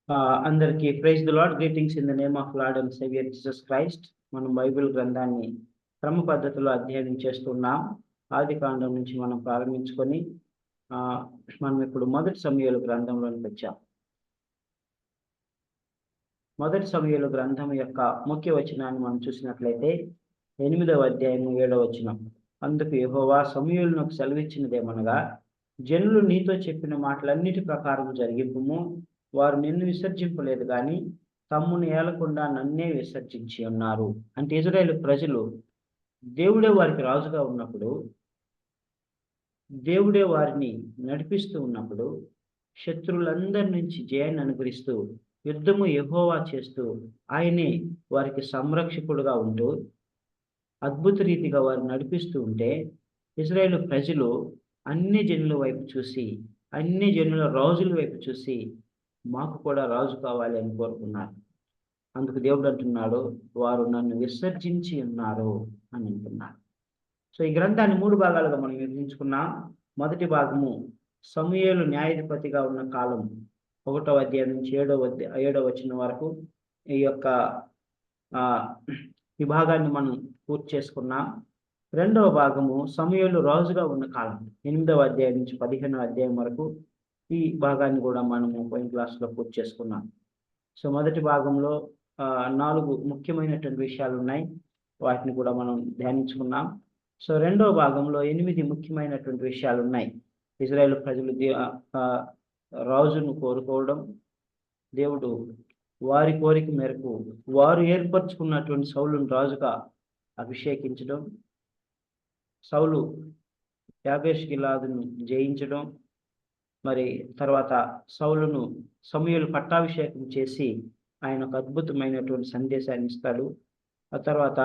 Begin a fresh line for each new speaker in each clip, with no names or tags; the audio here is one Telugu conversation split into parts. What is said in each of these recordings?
అందరికీ praise the lord, greetings in the name of lord and saviour Jesus Christ. మనం బైబిల్ గ్రంథాన్ని క్రమ పద్ధతిలో అధ్యయనం చేస్తున్నాం. ఆది కాండం నుంచి మనం ప్రారంభించుకొని మనం ఇప్పుడు మొదటి సమూయేలు గ్రంథంలోనికి వచ్చాం. మొదటి సమూయేలు గ్రంథం యొక్క ముఖ్య వచనాన్ని మనం చూసినట్లయితే 8వ అధ్యాయం 7వ వచనం. అందుకు యెహోవా సమూయేలునకు సెలవిచ్చినదేమనగా, జనులు నీతో చెప్పిన మాటలన్నిటి ప్రకారం జరిగింపుము. వారు నిన్ను విసర్జింపలేదు కానీ తమ్మును ఏలకుండా నన్నే విసర్జించి ఉన్నారు. అంటే ఇజ్రాయేలు ప్రజలు దేవుడే వారికి రాజుగా ఉన్నప్పుడు, దేవుడే వారిని నడిపిస్తూ ఉన్నప్పుడు, శత్రువులందరి నుంచి జయాన్ని అనుగ్రహిస్తూ యుద్ధము యెహోవా చేస్తూ ఆయనే వారికి సంరక్షకుడుగా ఉంటూ అద్భుత రీతిగా వారు నడిపిస్తూ ఉంటే, ఇజ్రాయేలు ప్రజలు అన్ని జనుల వైపు చూసి, అన్ని జనుల రాజుల వైపు చూసి మాకు కూడా రాజు కావాలి అని కోరుకున్నారు. అందుకు దేవుడు అంటున్నాడు, వారు నన్ను విసర్జించి ఉన్నారు అని అంటున్నారు. సో ఈ గ్రంథాన్ని 3 భాగాలుగా మనం విభజించుకున్నాం. మొదటి భాగము సమూయేలు న్యాయాధిపతిగా ఉన్న కాలం, 1వ అధ్యాయం నుంచి 7వ వచనం వరకు ఈ యొక్క ఈ భాగాన్ని మనం పూర్తి చేసుకున్నాం. 2వ భాగము సమూయేలు రాజుగా ఉన్న కాలం, 8వ అధ్యాయం నుంచి 15వ అధ్యాయం వరకు ఈ భాగాన్ని కూడా మనము పోయిన క్లాస్లో పూర్తి చేసుకున్నాం. సో మొదటి భాగంలో 4 ముఖ్యమైనటువంటి విషయాలు ఉన్నాయి, వాటిని కూడా మనం ధ్యానించుకున్నాం. సో 2వ భాగంలో 8 ముఖ్యమైనటువంటి విషయాలు ఉన్నాయి. ఇజ్రాయేల్ ప్రజలు రాజును కోరుకోవడం, దేవుడు వారి కోరిక మేరకు వారు ఏర్పరచుకున్నటువంటి సౌలును రాజుగా అభిషేకించడం, సౌలు యాబేష్ గిలాదును జయించడం, మరి తర్వాత సౌలును సమూయేలు పట్టాభిషేకం చేసి ఆయన ఒక అద్భుతమైనటువంటి సందేశాన్ని ఇస్తాడు. ఆ తర్వాత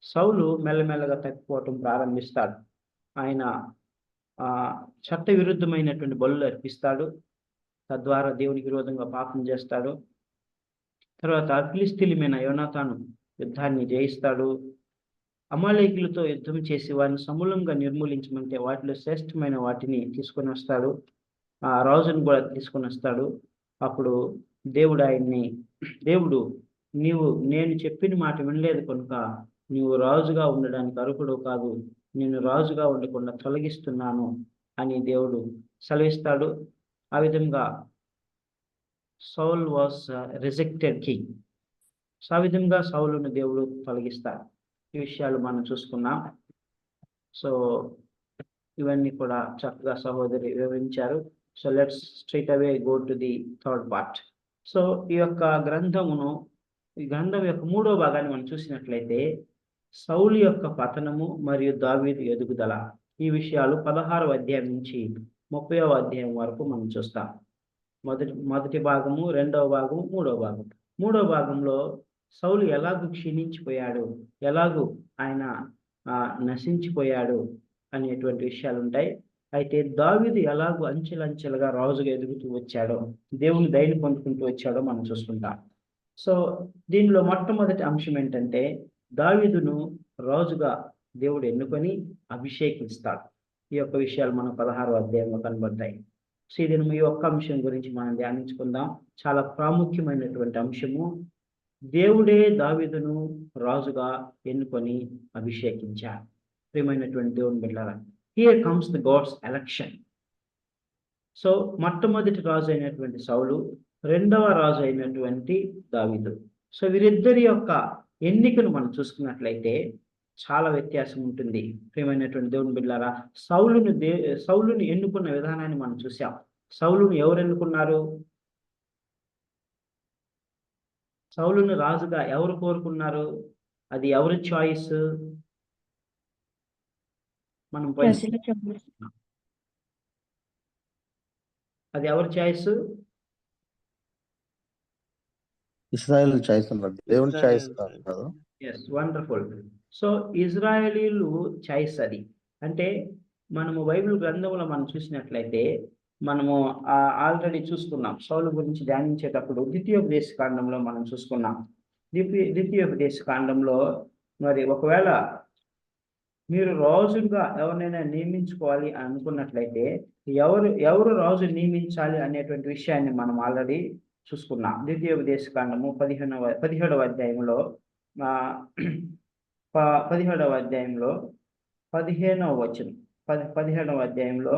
సౌలు మెల్లమెల్లగా తప్పిపోవటం ప్రారంభిస్తాడు. ఆయన చట్ట విరుద్ధమైనటువంటి బలులు అర్పిస్తాడు, తద్వారా దేవునికి విరోధంగా పాపం చేస్తాడు. తర్వాత ఫిలిస్తీయులమైన యోనాతాను యుద్ధాన్ని జయిస్తాడు. అమాలేకీయులతో యుద్ధం చేసి వారిని సమూలంగా నిర్మూలించమంటే వాటిలో శ్రేష్టమైన వాటిని తీసుకొని వస్తాడు, ఆ రాజును కూడా తీసుకొని వస్తాడు. అప్పుడు దేవుడు నేను చెప్పిన మాట వినలేదు కనుక నీవు రాజుగా ఉండడానికి అర్హుడు కాదు, నేను రాజుగా ఉండకుండా తొలగిస్తున్నాను అని దేవుడు సెలవిస్తాడు. ఆ విధంగా Saul was rejected king. So ఆ విధంగా సౌలును దేవుడు తొలగిస్తాడు. ఈ విషయాలు మనం చూసుకున్నాం. సో ఇవన్నీ కూడా చక్కగా సహోదరి వివరించారు. So let's straight away go to the third part. So ఈ గ్రంథం యొక్క 3వ భాగాన్ని మనం చూసినట్లయితే సౌలు యొక్క పతనము మరియు దావీదు ఎదుగుదల, ఈ విషయాలు 16వ అధ్యాయం నుంచి 30వ అధ్యాయం వరకు మనం చూస్తాం. మొదటి భాగము, 2వ భాగము, 3వ భాగం. 3వ భాగంలో సౌలు ఎలాగూ క్షీణించిపోయాడు, ఎలాగూ ఆయన నశించిపోయాడు అనేటువంటి విషయాలు ఉంటాయి. అయితే దావీదు ఎలాగూ అంచెలంచెలుగా రాజుగా ఎదుగుతూ వచ్చాడో, దేవుని దయని పొందుకుంటూ వచ్చాడో మనం చూస్తుంటాం. సో దీనిలో మొట్టమొదటి అంశం ఏంటంటే, దావీదును రాజుగా దేవుడు ఎన్నుకొని అభిషేకిస్తాడు. ఈ యొక్క విషయాలు మన 16వ అధ్యాయంలో కనబడతాయి. సో ఇది ఈ ఒక్క అంశం గురించి మనం ధ్యానించుకుందాం. చాలా ప్రాముఖ్యమైనటువంటి అంశము. దేవుడే దావీదును రాజుగా ఎన్నుకొని అభిషేకించాడు. ప్రియమైనటువంటి దేవుని బిడ్డలారా, here comes the God's election. So మొట్టమొదటి రాజు అయినటువంటి సౌలు, 2వ రాజు అయినటువంటి దావీదు. సో వీరిద్దరి యొక్క ఎన్నికను మనం చూసుకున్నట్లయితే చాలా వ్యత్యాసం ఉంటుంది. ప్రియమైనటువంటి దేవుని బిడ్డలారా, సౌలుని ఎన్నుకున్న విధానాన్ని మనం చూసాం. సౌలును ఎవరు ఎన్నుకున్నారు? సౌలును రాజుగా ఎవరు కోరుకున్నారు? అది ఎవరి చాయిస్? మనం అది ఎవరి చాయిస్?
ఇశ్రాయేలు చాయిస్ అన్నారు, దేవుని చాయిస్ కాదు.
yes, wonderful. సో ఇజ్రాయేలీలు చాయిస్ అది. అంటే మనము బైబిల్ గ్రంథంలో మనం చూసినట్లయితే మనము ఆల్రెడీ చూసుకున్నాం. సౌలు గురించి ధ్యానించేటప్పుడు ద్వితీయోపదేశ కాండంలో మనం చూసుకున్నాం. ద్వితీయోపదేశ కాండంలో మరి ఒకవేళ మీరు రాజుగా ఎవరినైనా నియమించుకోవాలి అనుకున్నట్లయితే ఎవరు రాజు నియమించాలి అనేటువంటి విషయాన్ని మనం ఆల్రెడీ చూసుకున్నాం. ద్వితీయోపదేశకాండము 17వ అధ్యాయంలో 17వ అధ్యాయంలో 15వ వచనం 17వ అధ్యాయంలో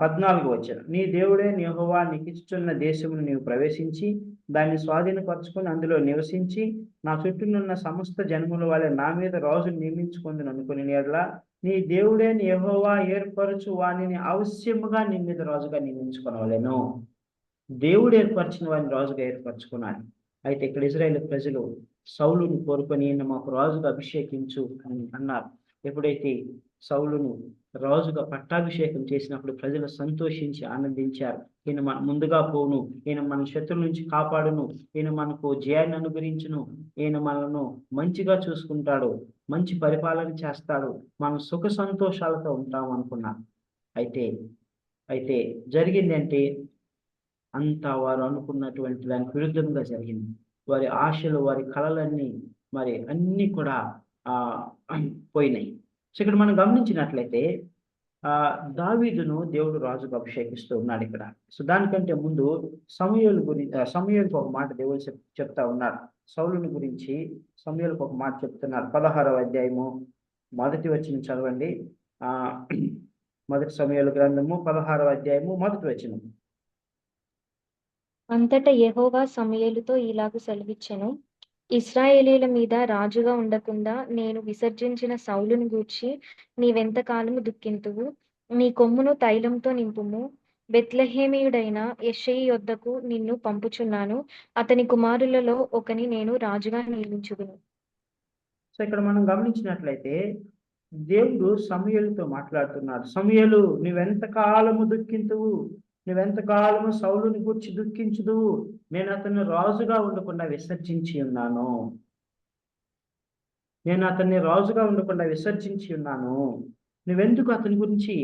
14వ వచనం, నీ దేవుడైన యెహోవా నీకు ఇచ్చుచున్న దేశమును నీవు ప్రవేశించి దాన్ని స్వాధీనపరచుకొని అందులో నివసించి నా చుట్టూనున్న సమస్త జనముల వలె నా మీద రాజును నియమించుకుందును అనుకుని ఎడల నీ దేవుడైన యెహోవా ఏర్పరచు వానిని అవశ్యముగా నీ మీద రాజుగా నియమించుకొనవలెను. దేవుడు ఏర్పరిచిన వారిని రాజుగా ఏర్పరచుకున్నాడు. అయితే ఇక్కడ ఇశ్రాయేలు ప్రజలు సౌలును కోరుకొని ఈయన మాకు రాజుగా అభిషేకించు అని అన్నారు. ఎప్పుడైతే సౌలును రాజుగా పట్టాభిషేకం చేసినప్పుడు ప్రజలు సంతోషించి ఆనందించారు. ఈయన మన ముందుగా పోను, ఈయన మన శత్రుల నుంచి కాపాడును, ఈయన మనకు జయాన్ని అనుగ్రహించును, ఈయన మనను మంచిగా చూసుకుంటాడు, మంచి పరిపాలన చేస్తాడు, మనం సుఖ సంతోషాలతో ఉంటాం అనుకున్నారు. అయితే జరిగింది అంటే అంతా వారు అనుకున్నటువంటి దానికి విరుద్ధంగా జరిగింది. వారి ఆశలు, వారి కళలన్నీ మరి అన్నీ కూడా పోయినాయి. సో ఇక్కడ మనం గమనించినట్లయితే దావీదును దేవుడు రాజుగా అభిషేకిస్తూ ఉన్నాడు ఇక్కడ. సో దానికంటే ముందు సమూయేలుకు ఒక మాట దేవుడు చెప్తా ఉన్నాడు. సౌలుని గురించి సమూయేలుకు ఒక మాట చెప్తున్నారు. 16వ అధ్యాయము 1వ వచనం చదవండి. మొదటి సమూయేలు గ్రంథము 16వ అధ్యాయము 1వ వచనం.
అంతటా యెహోవా సమూయేలుతో ఇలాగు సెలవిచ్చెను, ఇశ్రాయేలీయుల మీద రాజుగా ఉండకుండా నేను విసర్జించిన సౌలును గూర్చి నీవెంతకాలము దుఃఖింతువు? నీ కొమ్మును తైలంతో నింపుము. బెత్లెహేమీయుడైన యెష్షయి యొద్దకు నిన్ను పంపుచున్నాను. అతని కుమారులలో ఒకని నేను రాజుగా నియమించుదును.
సో ఇక్కడ మనం గమనించినట్లయితే దేవుడు సమూయేలుతో మాట్లాడుతున్నాడు. సమూయేలు, నువ్వెంతకాలము దుఃఖింతువు? నువ్వెంతకాలము సౌలుని గూర్చి దుఃఖించుదువు? నేను అతన్ని రాజుగా ఉండకుండా విసర్జించి ఉన్నాను. నువ్వెందుకు అతని గురించి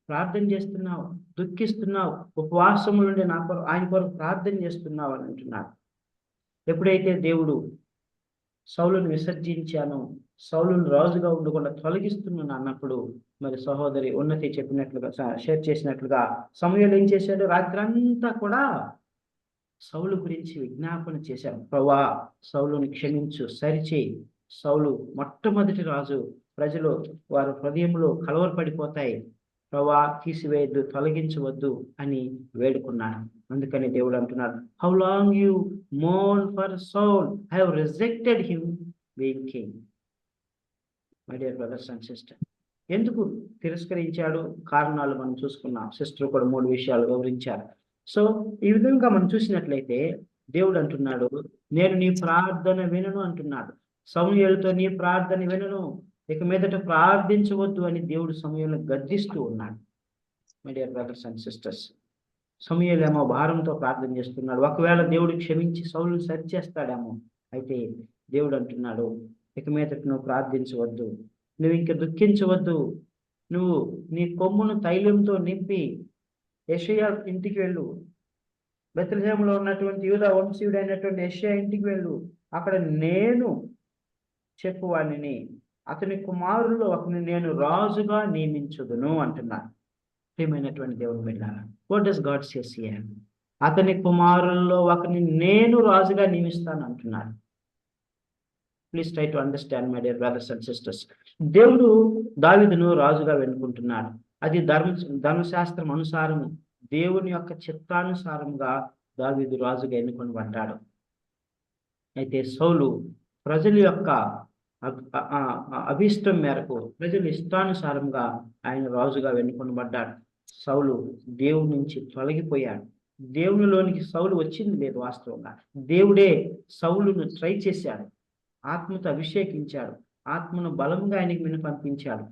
ప్రార్థన చేస్తున్నావు, దుఃఖిస్తున్నావు, ఉపవాసము నుండి ఆయన కొరకు ప్రార్థన చేస్తున్నావు అని అంటున్నాడు. ఎప్పుడైతే దేవుడు సౌలును విసర్జించాను, సౌలును రాజుగా ఉండకుండా తొలగిస్తున్నాను అన్నప్పుడు మరి సహోదరి ఉన్నతి చెప్పినట్లుగా షేర్ చేసినట్లుగా సమూయేలు ఏం చేశాడు? రాత్రంతా కూడా సౌలు గురించి విజ్ఞాపన చేశాడు. ప్రభువా, సౌలుని క్షమించు, సరిచేయి. సౌలు మొట్టమొదటి రాజు, ప్రజలు వారి హృదయంలో కలవరపడిపోతాయి, ప్రభువా తీసివేయద్దు, తొలగించవద్దు అని వేడుకున్నాడు. అందుకని దేవుడు అంటున్నాడు, how long you mourn for Saul, I have rejected him being king. My dear brothers and sister, ఎందుకు తిరస్కరించాడు? కారణాలు మనం చూసుకున్నాం. సిస్టర్ కూడా 3 విషయాలు వివరించారు. సో ఈ విధంగా మనం చూసినట్లయితే దేవుడు అంటున్నాడు, నేను నీ ప్రార్థన వినను అంటున్నాడు. సమూయేలుతో నీ ప్రార్థన వినను, ఇక మీదట ప్రార్థించవద్దు అని దేవుడు సమూయేలును గద్దిస్తూ ఉన్నాడు. My dear brothers and sisters, సమూయేలు ఏమో భారంతో ప్రార్థన చేస్తున్నాడు. ఒకవేళ దేవుడు క్షమించి సౌలును సరి చేస్తాడేమో. అయితే దేవుడు అంటున్నాడు, ఇక మీదట నువ్వు ప్రార్థించవద్దు, నువ్వు ఇంక దుఃఖించవద్దు, నువ్వు నీ కొమ్మును తైలంతో నింపి యెషయా ఇంటికి వెళ్ళు, బెత్లెహేములో ఉన్నటువంటి యూదా వంశీయుడైనటువంటి యెషయా ఇంటికి వెళ్ళు, అక్కడ నేను చెప్పువానిని, అతని కుమారుల్లో ఒకరిని నేను రాజుగా నియమించుదును అంటున్నాను. ప్రియమైనటువంటి దేవుని బిడ్డలారా, what does God says here? అతని కుమారుల్లో ఒకరిని నేను రాజుగా నియమిస్తాను అంటున్నాడు. Please try to understand my dear brothers and sisters. దేవుడు దావీదును రాజుగా వెనుకుంటున్నాడు. అది ధర్మశాస్త్రం అనుసారము, దేవుని యొక్క చిత్తానుసారంగా దావీదు రాజుగా ఎన్నుకొనబడ్డాడు. అయితే సౌలు ప్రజల యొక్క అభిష్టం మేరకు, ప్రజల ఇష్టానుసారంగా ఆయన రాజుగా వెన్నుకొనబడ్డాడు. సౌలు దేవుని నుంచి తొలగిపోయాడు. దేవునిలోనికి సౌలు వచ్చింది లేదు. వాస్తవంగా దేవుడే సౌలును ట్రై చేశాడు, ఆత్మతో అభిషేకించాడు, ఆత్మను బలంగా ఆయనకి వినపంపించాడు,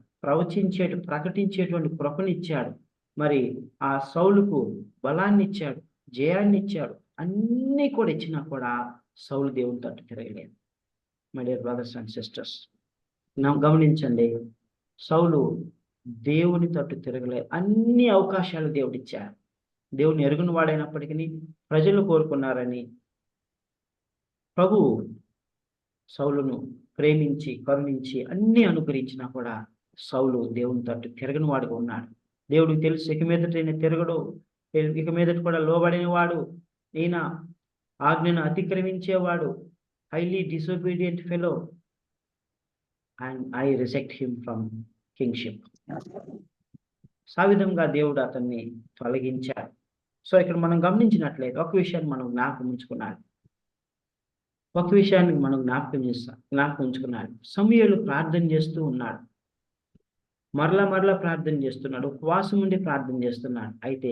ప్రకటించేటువంటి కృపనిచ్చాడు. మరి ఆ సౌలుకు బలాన్ని ఇచ్చాడు, జయాన్ని ఇచ్చాడు, అన్నీ కూడా ఇచ్చినా కూడా సౌలు దేవుని తట్టు తిరగలేదు. My dear brothers and sisters, గమనించండి, సౌలు దేవుని తట్టు తిరగలేదు. అన్ని అవకాశాలు దేవుడిచ్చాడు. దేవుని ఎరుగున వాడైనప్పటికీ ప్రజలు కోరుకున్నారని ప్రభు సౌలును ప్రేమించి కరుణించి అన్ని అనుగ్రహించినా కూడా సౌలు దేవుని తట్టు తిరగని వాడుగా ఉన్నాడు. దేవుడికి తెలుసు, ఇక మీదట ఈయన తిరగడు, ఇక మీదట కూడా లోబడిన వాడు, ఈయన ఆజ్ఞను అతిక్రమించేవాడు, highly disobedient fellow, and I reject him from kingship. ఆ విధంగా దేవుడు అతన్ని తొలగించాడు. సో ఇక్కడ మనం గమనించినట్లయితే ఒక విషయాన్ని మనం జ్ఞాపకం ఉంచుకున్నాడు. జ్ఞాపకం ఉంచుకున్నాడు. సమూయేలు ప్రార్థన చేస్తూ ఉన్నాడు, మరలా ప్రార్థన చేస్తున్నాడు, ఉపవాసం ఉండి ప్రార్థన చేస్తున్నాడు. అయితే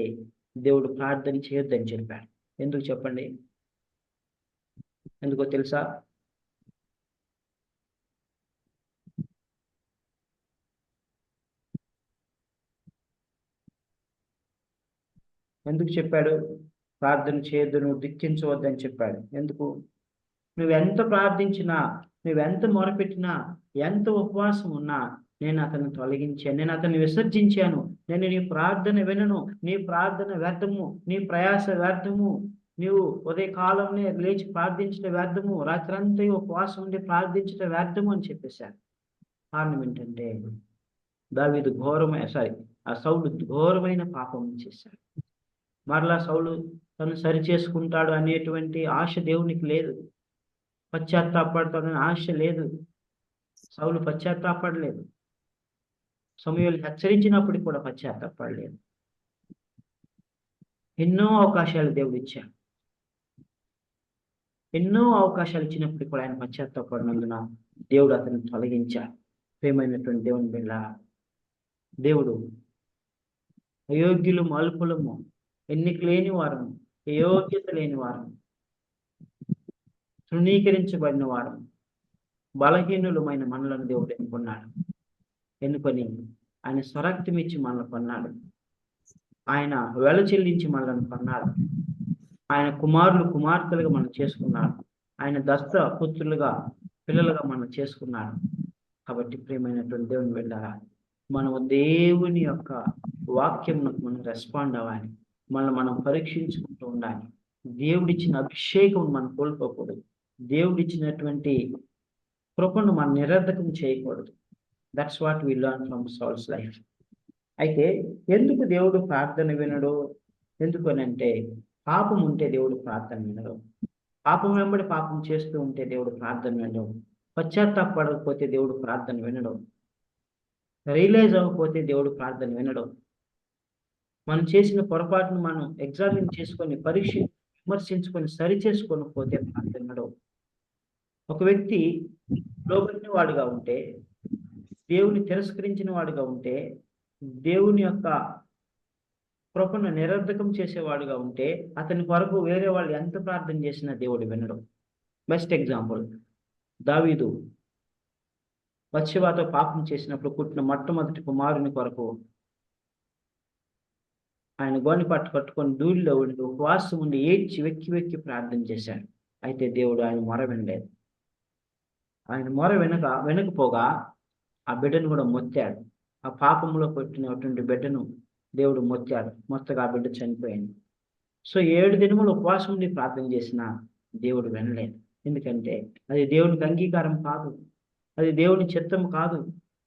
దేవుడు ప్రార్థన చేయొద్దని చెప్పాడు. ఎందుకు చెప్పండి? ఎందుకో తెలుసా? ఎందుకు చెప్పాడు? ప్రార్థన చేయొద్దు, నువ్వు దుఃఖించవద్దని చెప్పాడు. ఎందుకు? నువ్వెంత ప్రార్థించినా, నువ్వెంత మొరపెట్టినా, ఎంత ఉపవాసం ఉన్నా నేను అతన్ని తొలగించాను, నేను అతన్ని విసర్జించాను, నేను నీ ప్రార్థన వినను, నీ ప్రార్థన వ్యర్థము, నీ ప్రయాస వ్యర్థము, నీవు ఉదయకాలంలో లేచి ప్రార్థించడం వ్యర్థము, రాత్రంతా ఉపవాసం ఉండి ప్రార్థించడం వ్యర్థము అని చెప్పేశారు. కారణం ఏంటంటే సౌలు ఘోరమైన పాపం చేశాడు. మరలా సౌలు తను సరి చేసుకుంటాడు అనేటువంటి ఆశ దేవునికి లేదు. పశ్చాత్తాపడతాడని ఆశ లేదు. సౌలు పశ్చాత్తాపడలేదు. సమూయేలు హెచ్చరించినప్పుడు కూడా పశ్చాత్తాపడలేదు. ఎన్నో అవకాశాలు దేవుడు ఇచ్చాడు. ఎన్నో అవకాశాలు ఇచ్చినప్పుడు కూడా ఆయన పశ్చాత్తాపడినందున దేవుడు అతన్ని తొలగించాడు. ప్రియమైనటువంటి దేవుని బిడ్డ, దేవుడు అయోగ్యులు, అల్పులము, ఎన్నిక లేని వారము, యోగ్యత లేని వారము, తృణీకరించబడిన వారము, బలహీనులమైన మనలను దేవుడు ఎన్నుకొని ఆయన స్వరక్తం ఇచ్చి మనల్ని కొన్నాడు. ఆయన వెల చెల్లించి మనల్ని కొన్నాడు. ఆయన కుమారులు, కుమార్తెలుగా మనం చేసుకున్నాడు. ఆయన దత్త పుత్రులుగా, పిల్లలుగా మనం చేసుకున్నాడు. కాబట్టి ప్రియమైనటువంటి దేవుని వెళ్ళారా, మనం దేవుని యొక్క వాక్యంకు మనం రెస్పాండ్ అవ్వాలి. మనం పరీక్షించుకుంటూ ఉండాలి. దేవుడిచ్చిన అభిషేకం మనం కోల్పోకూడదు. దేవుడిచ్చినటువంటి కృపను మనం నిరర్ధకం చేయకూడదు. That's what we learn from Saul's life. అయితే ఎందుకు దేవుడు ప్రార్థన వినడు? ఎందుకు అని అంటే, పాపం ఉంటే దేవుడు ప్రార్థన వినడు. పాపం వెంబడి పాపం చేస్తూ ఉంటే దేవుడు ప్రార్థన వినడు. పశ్చాత్తాపడకపోతే దేవుడు ప్రార్థన వినడు. రియలైజ్ అవ్వకపోతే దేవుడు ప్రార్థన వినడు. మనం చేసిన పొరపాటును మనం ఎగ్జామిన్ చేసుకొని, విమర్శించుకొని, సరి చేసుకొని పోతే ప్రార్థన వినడు. ఒక వ్యక్తి లోబడిన వాడుగా ఉంటే, దేవుని తిరస్కరించిన వాడుగా ఉంటే, దేవుని యొక్క కృపను నిరర్ధకం చేసేవాడుగా ఉంటే, అతని కొరకు వేరే వాళ్ళు ఎంత ప్రార్థన చేసినా దేవుడు వినడు. బెస్ట్ ఎగ్జాంపుల్, దావీదు బత్షెబతో పాపం చేసినప్పుడు పుట్టిన మొట్టమొదటి కుమారుని కొరకు ఆయన గోని పట్టు కట్టుకొని ధూళిలో ఉండి ఉపవాసం ఉండి ఏడ్చి వెక్కి ప్రార్థన చేశాడు. అయితే దేవుడు ఆయన మొర వినలేదు. ఆయన మొర వినకపోగా ఆ బిడ్డను కూడా మొత్తాడు. ఆ పాపంలో పుట్టినటువంటి బిడ్డను దేవుడు మొత్తాడు. మొత్తగా ఆ బిడ్డ చనిపోయింది. సో 7 దినములు ఉపవాసం ఉండి ప్రార్థన చేసిన దేవుడు వినలేదు. ఎందుకంటే అది దేవునికి అంగీకారం కాదు, అది దేవుని చిత్తం కాదు.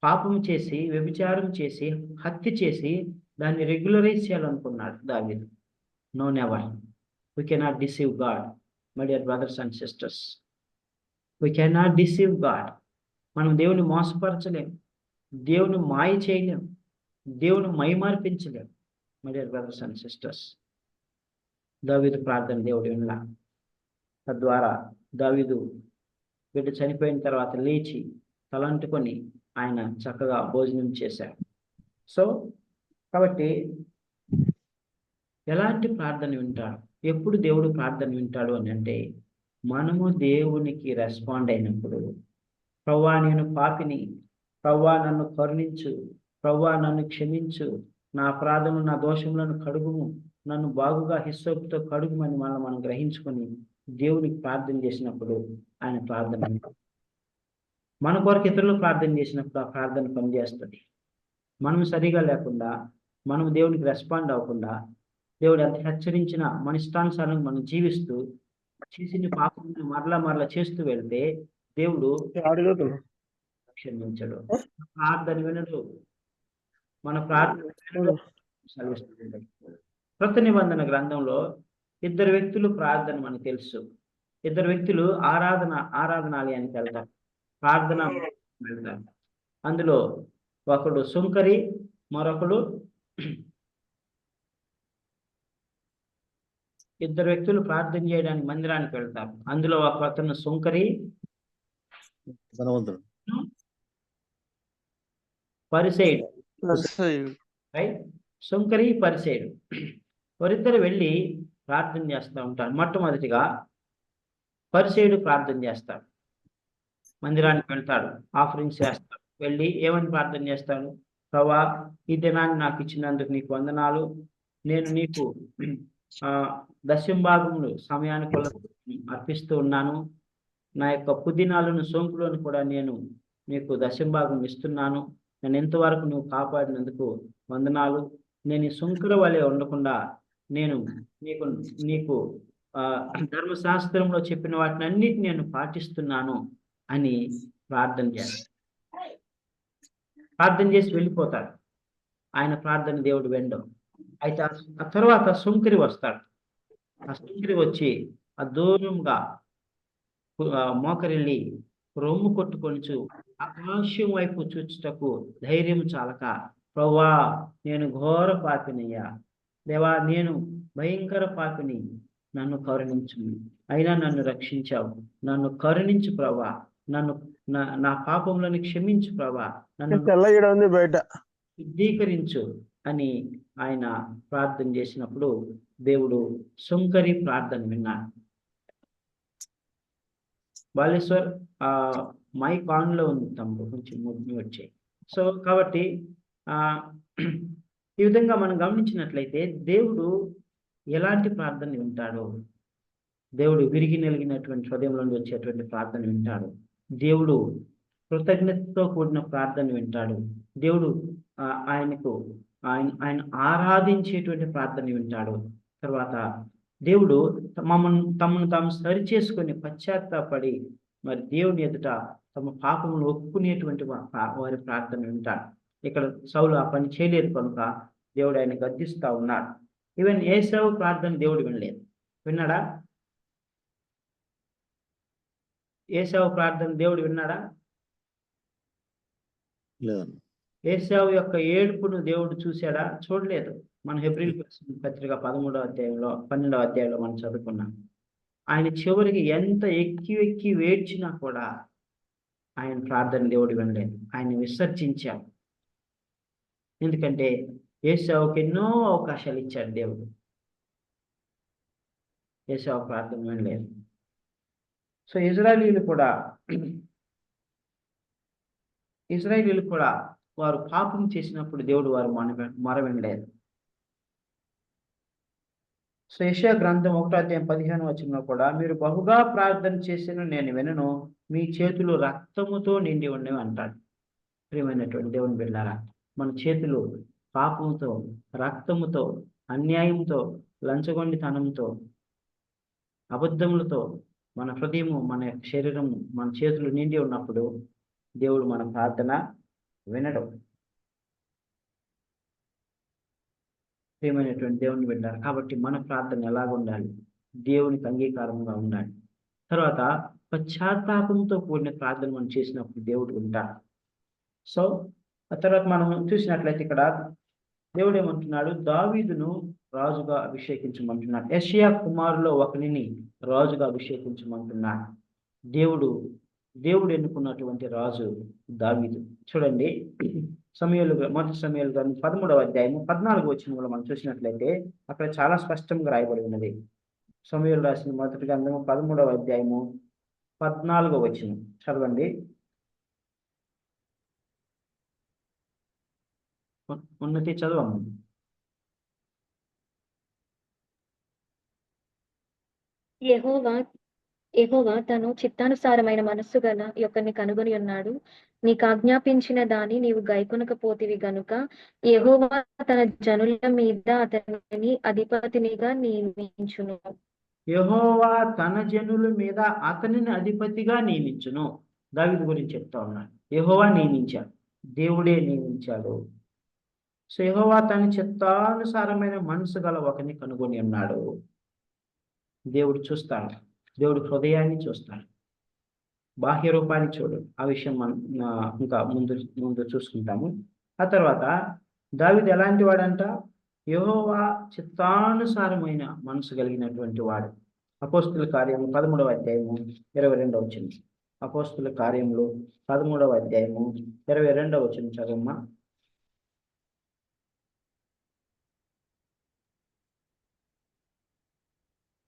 పాపం చేసి, వ్యభిచారం చేసి, హత్య చేసి దాన్ని రెగ్యులరైజ్ చేయాలనుకున్నాడు దావీదు. No never. We cannot deceive God, my dear brothers and sisters. We cannot deceive God. మనం దేవుని మోసపరచలేం, దేవుని మాయ చేయలేం, దేవుని మైమార్పించలేం. My dear brothers and sisters, దావీదు ప్రార్థన దేవుడు వినలా. తద్వారా దావీదు బిడ్డ చనిపోయిన తర్వాత లేచి తలంటుకొని ఆయన చక్కగా భోజనం చేశాడు. సో కాబట్టి ఎలాంటి ప్రార్థన వింటాడు? ఎప్పుడు దేవుడు ప్రార్థన వింటాడు అని అంటే, మనము దేవునికి రెస్పాండ్ అయినప్పుడు, ప్రభువా నేను పాపిని, ప్రభువా నన్ను కరుణించు, ప్రభువా నన్ను క్షమించు, నా అపరాధము, నా దోషములను కడుగుము, నన్ను బాగుగా హిస్సోపుతో కడుగుమని మనం గ్రహించుకొని దేవునికి ప్రార్థన చేసినప్పుడు ఆయన ప్రార్థన మన కొరకు ఇతరులు ప్రార్థన చేసినప్పుడు ఆ ప్రార్థన పనిచేస్తుంది. మనం సరిగా లేకుండా, మనం దేవునికి రెస్పాండ్ అవ్వకుండా, దేవుడు ఎంత హెచ్చరించినా మన ఇష్టానుసారంగా మనం జీవిస్తూ చేసిన పాపం మరలా చేస్తూ వెళ్తే దేవుడు క్షమించడు, ప్రార్థన వినడు. మన ప్రార్థన వినడు. క్రొత్త నిబంధన గ్రంథంలో ఇద్దరు వ్యక్తులు ప్రార్థన మనకు తెలుసు. ఇద్దరు వ్యక్తులు ఆరాధనాలయానికి వెళ్తారు, ప్రార్థన వెళ్తారు. అందులో ఒకడు సుంకరి, మరొకడు ఇద్దరు వ్యక్తులు ప్రార్థన చేయడానికి మందిరానికి వెళ్తారు. అందులో ఒక అతను సుంకరి,
ధనవంతుడు.
పరిసెయుడు.
పరిసయ్యుడు.
రైట్, సుంకరి, పరిసెయుడు వారిద్దరు వెళ్ళి ప్రార్థన చేస్తూ ఉంటారు. మొట్టమొదటిగా పరిసెయుడు ప్రార్థన చేస్తాడు, మందిరానికి వెళ్తాడు, ఆఫరింగ్స్ చేస్తాడు. వెళ్ళి ఏమని ప్రార్థన చేస్తాడు? ప్రభువా, ఈ దినాన్ని నాకు ఇచ్చినందుకు నీకు వందనాలు. నేను నీకు దశంభాగములు సమయానికి అర్పిస్తూ ఉన్నాను. నా యొక్క పుదీనాలను, సోంపులను కూడా నేను నీకు దశంభాగం ఇస్తున్నాను. నన్ను ఎంతవరకు నువ్వు కాపాడినందుకు వందనాలు. నేను ఈ సుంకర వలె ఉండకుండా నేను నీకు ధర్మశాస్త్రంలో చెప్పిన వాటిని అన్నిటిని నేను పాటిస్తున్నాను అని ప్రార్థన చేస్తాడు. ప్రార్థన చేసి వెళ్ళిపోతాడు. ఆయన ప్రార్థన దేవుడు వినడు. అయితే ఆ తర్వాత సుంకరి వస్తాడు. ఆ సుంకరి వచ్చి ఆ దూరంగా మోకరిల్లి రొమ్ము కొట్టుకొనుచు ఆకాశం వైపు చూచుటకు ధైర్యం చాలక, ప్రభువా, నేను ఘోర పాపినయ్యా, దేవా, నేను భయంకర పాపిని, నన్ను కరుణించు, అయినా నన్ను రక్షించావు, నన్ను కరుణించు ప్రభువా, నా పాపములను క్షమించు ప్రభువా, నన్ను
బయట
శుద్ధీకరించు అని ఆయన ప్రార్థన చేసినప్పుడు దేవుడు సుంకరి ప్రార్థన విన్నాడు. బాలేశ్వర్ మైక్ ఆన్ లో ఉంది తమ్ముడు, కొంచెం మ్యూట్ చేయి. సో కాబట్టి ఈ విధంగా మనం గమనించినట్లయితే దేవుడు ఎలాంటి ప్రార్థన వింటాడు? దేవుడు విరిగి నలిగినటువంటి హృదయంలో వచ్చేటువంటి ప్రార్థన వింటాడు. దేవుడు కృతజ్ఞతతో కూడిన ప్రార్థన వింటాడు. దేవుడు ఆయన ఆరాధించేటువంటి ప్రార్థన వింటాడు. తర్వాత దేవుడు తమను తాము సరి చేసుకొని పశ్చాత్తాపడి మరి దేవుని ఎదుట తమ పాపమును ఒప్పుకునేటువంటి వారి ప్రార్థన వింటాడు. ఇక్కడ సౌలు ఆ పని చేయలేదు కనుక దేవుడు ఆయన గద్దిస్తా ఉన్నాడు. ఈవెన్ ఏశావు ప్రార్థన దేవుడు వినలేదు. విన్నాడా? ఏశావు ప్రార్థన దేవుడు విన్నాడా?
లేదు.
ఏశావు యొక్క ఏడుపును దేవుడు చూశాడా? చూడలేదు. మన హెబ్రీయులకు రాసిన పత్రిక 13వ అధ్యాయంలో 12వ అధ్యాయంలో మనం చదువుకున్నాం. ఆయన చివరికి ఎంత ఎక్కి వేడ్చినా కూడా ఆయన ప్రార్థన దేవుడు వినలేదు. ఆయన విసర్జించాడు. ఎందుకంటే ఏశావుకి ఎన్నో అవకాశాలు ఇచ్చాడు దేవుడు. ఏశావు ప్రార్థన వినలేదు. సో ఇజ్రాయేలీలు కూడా వారు పాపం చేసినప్పుడు దేవుడు వారు మొర వినలేదు. సో యెషయా గ్రంథం 1వ అధ్యాయం 15వ వచనంలో కూడా, మీరు బహుగా ప్రార్థన చేసిన నేను వినను, మీ చేతులు రక్తముతో నిండి ఉండేవి అంటాడు. ప్రియమైనటువంటి దేవుని బిడ్డలారా, మన చేతులు పాపముతో, రక్తముతో, అన్యాయంతో, లంచగొండితనంతో, అబద్ధములతో మన హృదయము, మన శరీరము, మన చేతులు నిండి ఉన్నప్పుడు దేవుడు మన ప్రార్థన వినడు. ప్రియమైనటువంటి దేవుని బిడ్డారు. కాబట్టి మన ప్రార్థన ఎలాగ ఉండాలి? దేవునికి అంగీకారంగా ఉండాలి. తర్వాత పశ్చాత్తాపంతో కూడిన ప్రార్థన మనం చేసినప్పుడు దేవుడు ఉంటాడు. సో ఆ తర్వాత మనం చూసినట్లయితే ఇక్కడ దేవుడు ఏమంటున్నాడు? దావీదును రాజుగా అభిషేకించమంటున్నాడు. యెషయా కుమారులో ఒకరిని రాజుగా అభిషేకించమంటున్నాడు. దేవుడు ఎన్నుకున్నటువంటి రాజు దావీదు. చూడండి, మొదటి సమూయేలు గ్రంథం 13వ అధ్యాయము 14వ వచనంలో మనం చూసినట్లయితే అక్కడ చాలా స్పష్టంగా రాయబడి ఉన్నది. సమూయేలు రాసిన మొదటి గ్రంథము 13వ అధ్యాయము 14వ వచనం చదవండి. ఉన్నతి చదవము.
యెహోవా తను చిత్తానుసారమైన మనస్సు గల యొక్కని కనుగొని ఉన్నాడు. నీకు ఆజ్ఞాపించిన దాన్ని నీవు గైకొనకపోతివి గనుక యెహోవా తన జనుల మీద అతనిని అధిపతినిగా నియమించును.
యెహోవా తన జనుల మీద అతనిని అధిపతిగా నియమించును. దావీదు గురించి చెప్తా ఉన్నాడు. యెహోవా నియమించాడు, దేవుడే నియమించాడు. సో యెహోవా తన చిత్తానుసారమైన మనసు గల ఒకరిని కనుగొని ఉన్నాడు. దేవుడు చూస్తాడు. దేవుడు హృదయాన్ని చూస్తాడు, బాహ్య రూపాన్ని చూడు. ఆ విషయం మనం ఇంకా ముందు ముందు చూసుకుంటాము. ఆ తర్వాత దావీదు ఎలాంటి వాడంట? యెహోవా చిత్తానుసారమైన మనసు కలిగినటువంటి వాడు. అపోస్తుల కార్యము 13వ అధ్యాయము 22వ వచనం. అపోస్తుల కార్యములు 13వ అధ్యాయము 22వ వచనం చదవమ్మా.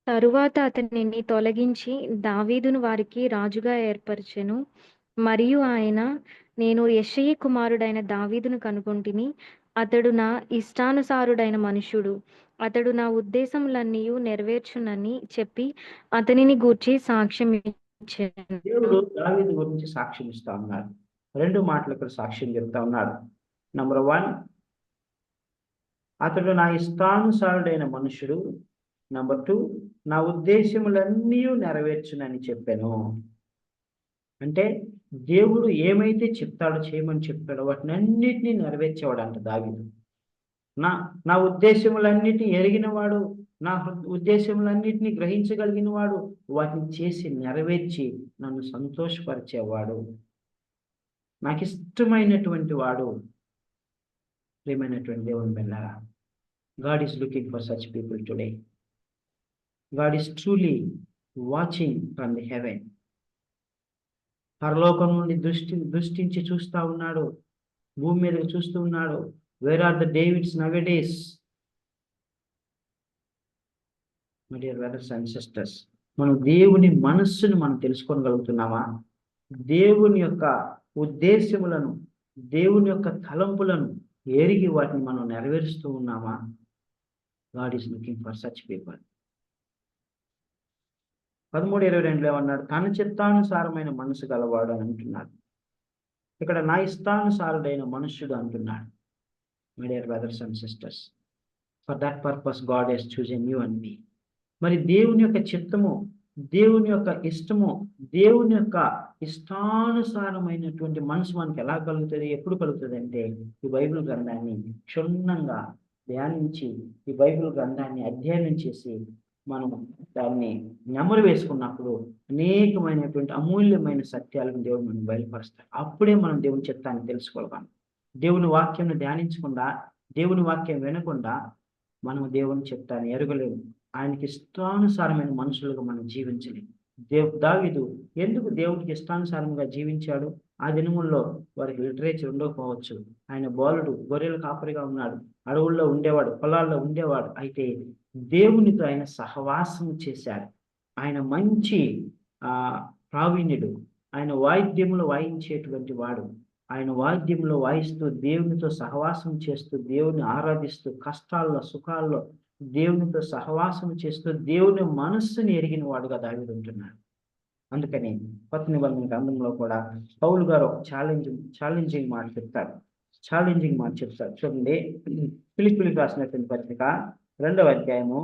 తరువాత అతనిని తొలగించి దావీదును వారికి రాజుగా ఏర్పరచెను. మరియు ఆయన, నేను యెషయి కుమారుడైన దావీదును కనుగొంటిని. అతడు నా ఇష్టానుసారుడైన మనుష్యుడు. అతడు నా ఉద్దేశములన్నీయు నెరవేర్చునని చెప్పి అతనిని గూర్చి సాక్ష్యం ఇచ్చెను.
దేవుడు దావీదు గురించి సాక్ష్యం ఇస్తా ఉన్నాడు. 2 మాటలు ఇక్కడ సాక్ష్యం చెప్తా ఉన్నాడు. నంబర్ 1, అతడు నా ఇష్టానుసారుడైన మనుషుడు. నంబర్ 2, నా ఉద్దేశములన్నీ నెరవేర్చునని చెప్పాను. అంటే దేవుడు ఏమైతే చెప్తాడో, చేయమని చెప్తాడో వాటిని అన్నిటినీ నెరవేర్చేవాడంట దావీదు. నా ఉద్దేశములన్నిటిని ఎరిగినవాడు, నా ఉద్దేశములన్నిటినీ గ్రహించగలిగిన వాడు, వాటిని చేసి నెరవేర్చి నన్ను సంతోషపరిచేవాడు, నాకు ఇష్టమైనటువంటి వాడు. ప్రియమైనటువంటి దేవుని బిడ్డలారా, God is looking for such people today. God is truly watching from the heaven. పరలోకం నుండి దృష్టించి చూస్తా ఉన్నాడు, భూమి మీదకి చూస్తూ ఉన్నాడు. వేర్ ఆర్ ద డేవిడ్స్ నవేడేస్? My dear brothers and sisters, మనం దేవుని మనస్సును మనం తెలుసుకోగలుగుతున్నామా? దేవుని యొక్క ఉద్దేశములను, దేవుని యొక్క తలంపులను ఎరిగి వాటిని మనం నెరవేరుస్తూ ఉన్నామా? God is looking for such people. 13:22 ఏమన్నాడు? తన చిత్తానుసారమైన మనసు గలవాడు అని అంటున్నాడు. ఇక్కడ నా ఇష్టానుసారుడైన మనుష్యుడు అంటున్నాడు. My dear brothers and sisters, for that purpose God has chosen you and me. మరి దేవుని యొక్క చిత్తము, దేవుని యొక్క ఇష్టము, దేవుని యొక్క ఇష్టానుసారమైనటువంటి మనసు మనకు ఎలా కలుగుతుంది, ఎప్పుడు కలుగుతుంది అంటే ఈ బైబిల్ గ్రంథాన్ని క్షుణ్ణంగా ధ్యానించి, ఈ బైబిల్ గ్రంథాన్ని అధ్యయనం చేసి మనము దాన్ని నెమరు వేసుకున్నప్పుడు అనేకమైనటువంటి అమూల్యమైన సత్యాలను దేవుడు మనం బయలుపరుస్తాడు. అప్పుడే మనం దేవుని చిత్తాన్ని తెలుసుకోగలం. దేవుని వాక్యం ధ్యానించకుండా, దేవుని వాక్యం వినకుండా మనం దేవుని చిత్తాన్ని ఎరగలేము. ఆయనకి ఇష్టానుసారమైన మనుషులుగా మనం జీవించలేము. దావీదు ఎందుకు దేవుడికి ఇష్టానుసారంగా జీవించాడు? ఆ దినముల్లో వారికి లిటరేచర్ ఉండకపోవచ్చు. ఆయన బాలుడు, గొర్రెల కాపరిగా ఉన్నాడు, అడవుల్లో ఉండేవాడు, పొలాల్లో ఉండేవాడు. అయితే దేవునితో ఆయన సహవాసం చేశాడు. ఆయన మంచి ప్రావీణ్యుడు. ఆయన వాయిద్యములు వాయించేటువంటి వాడు. ఆయన వాయిద్యంలో వాయిస్తూ, దేవునితో సహవాసం చేస్తూ, దేవుని ఆరాధిస్తూ, కష్టాల్లో సుఖాల్లో దేవునితో సహవాసం చేస్తూ, దేవుని మనస్సుని ఎరిగిన వాడుగా దావీదు ఉంటున్నాడు. అందుకని కొత్త నిబంధన గ్రంథంలో కూడా పౌలు గారు ఒక ఛాలెంజింగ్ మాట చెప్తాడు. చూడండి, ఫిలిప్పీలకు రాసినటువంటి పత్రిక 2వ అధ్యాయము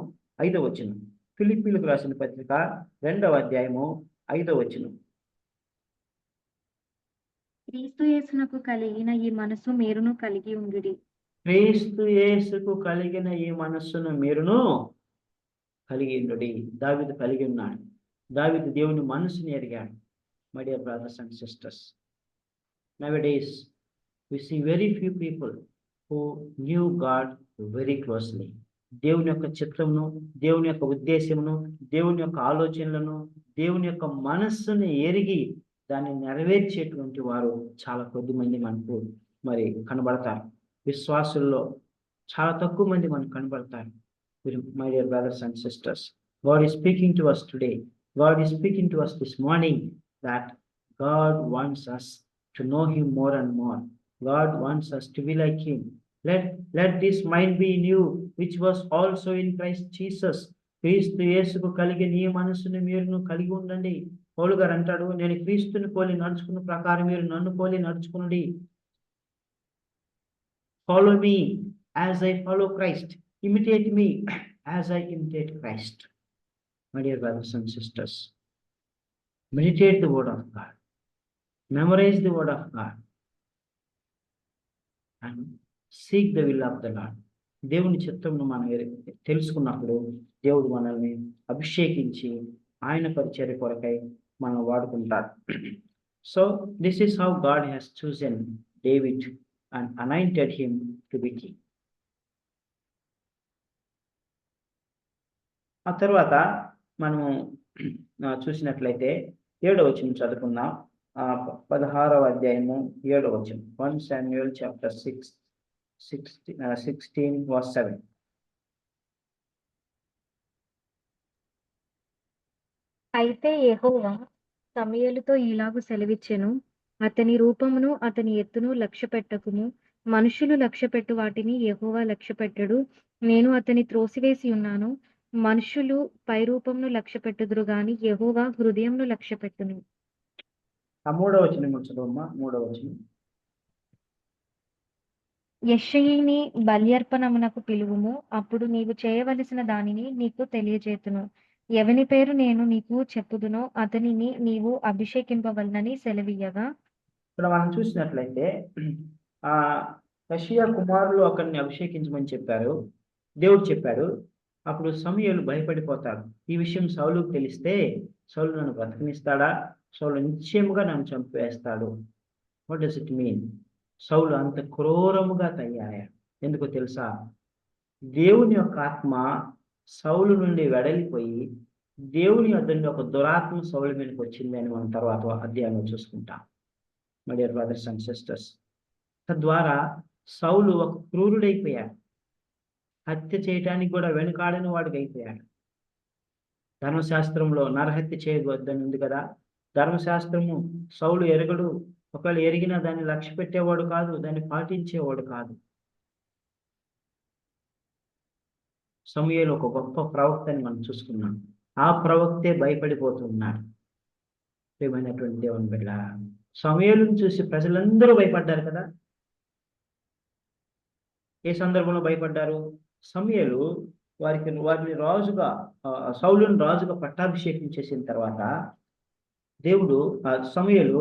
5వ వచనం. ఫిలిప్పీలకు రాసిన పత్రిక 2వ అధ్యాయము 5వ వచనం.
క్రీస్తు యేసునకు కలిగిన ఈ మనసు మీరును కలిగి ఉండుడి.
క్రీస్తు యేసుకు కలిగిన ఈ మనస్సును మీరును కలిగి ఉండుడి. దావీదు కలిగి ఉన్నాడు. దావీదు దేవుని మనసుని ఎరిగాడు. My dear brothers and sisters, nowadays we see very few people who knew God very closely. దేవుని యొక్క చిత్తమును, దేవుని యొక్క ఉద్దేశమును, దేవుని యొక్క ఆలోచనలను, దేవుని యొక్క మనస్సుని ఎరిగి దాన్ని నెరవేర్చేటువంటి వారు చాలా కొద్ది మంది మనకు మరి కనబడతారు. విశ్వాసుల్లో చాలా తక్కువ మంది మనకు కనబడతారు. My dear brothers and sisters, God is speaking to us today. God is speaking to us this morning that God wants us to know Him more and more. God wants us to be like Him. Let this mind be in you, which was also in Christ Jesus. క్రీస్తు యేసుకు కలిగిన ఈ మనస్సును మీరును కలిగి ఉండండి. పౌలు గారు అంటాడు, నేను క్రీస్తుని పోలి నడుచుకున్న ప్రకారం మీరు నన్ను పోలి నడుచుకునండి. Follow me as I follow Christ. Imitate me as I imitate Christ. My dear brothers and sisters, meditate the word of God. Memorize the word of God. And seek the will of the Lord. దేవుని చిత్తమును మనం తెలుసుకున్నప్పుడు దేవుడు మనల్ని అభిషేకించి ఆయన పరిచర్య కొరకై మనం వాడుకుంటాడు. So this is how God has chosen David and anointed him to be king. ఆ తర్వాత మనము చూసినట్లయితే 7వ వచనం చదువుకుందాం. 16వ అధ్యాయము 7వ వచనం. 1 Samuel chapter 6, 16 verse 7.
అయితే యెహోవా సమూయేలుతో ఇలాగు సెలవిచ్చెను, అతని రూపమును అతని ఎత్తును లక్ష్యపెట్టకుము. మనుషులు లక్ష్యపెట్టు వాటిని యెహోవా లక్ష్యపెట్టడు. నేను అతని త్రోసివేసి ఉన్నాను. మనుషులు పైరూపమును లక్ష్యపెట్టుదురు గాని యెహోవా హృదయమును లక్ష్యపెట్టును.
ఆ 3వ వచనం చదువమ్మా. 3వ వచనం.
యెష్షయిని బల్యర్పణమునకు పిలువుము, అప్పుడు నీవు చేయవలసిన దానిని నీకు తెలియజేతును. ఎవని పేరు నేను నీకు చెప్పుదునో అతనిని నీవు అభిషేకింపవలనని సెలవీయగా,
ఇక్కడ మనం చూసినట్లయితే ఆ యెషయా కుమారులు ఒకరిని అభిషేకించమని చెప్పారు, దేవుడు చెప్పాడు. అప్పుడు సమూయేలు భయపడిపోతాడు. ఈ విషయం సౌలుకు తెలిస్తే సౌలు నన్ను బ్రతకనిస్తాడా? సౌలు నిశ్చయముగా నన్ను చంపేస్తాడు. What does it mean? సౌలు అంత క్రూరముగా తయారయ్యాడు. ఎందుకో తెలుసా? దేవుని యొక్క ఆత్మ సౌలు నుండి వెడలిపోయి దేవుని యొద్ద నుండి ఒక దురాత్మ సౌలు మీదకి వచ్చింది అని మనం తర్వాత అధ్యాయంలో చూసుకుంటాం. My dear brothers and sisters, తద్వారా సౌలు ఒక క్రూరుడైపోయాడు. హత్య చేయటానికి కూడా వెనుకాడని వాడికి అయిపోయాడు. ధర్మశాస్త్రంలో నరహత్య చేయవద్దని ఉంది కదా. ధర్మశాస్త్రము సౌలు ఎరగడు. ఒకవేళ ఎరిగినా దాన్ని లక్ష్య పెట్టేవాడు కాదు, దాన్ని పాటించేవాడు కాదు. సమూయేలు ఒక గొప్ప ప్రవక్తని మనం చూసుకున్నాం. ఆ ప్రవక్తే భయపడిపోతున్నాడు. ప్రియమైనటువంటి దేవుని బిడ్డ, సమూయేలును చూసి ప్రజలందరూ భయపడ్డారు కదా. ఏ సందర్భంలో భయపడ్డారు? సమూయేలు వారిని రాజుగా, సౌలును రాజుగా పట్టాభిషేకం చేసిన తర్వాత దేవుడు సమూయేలు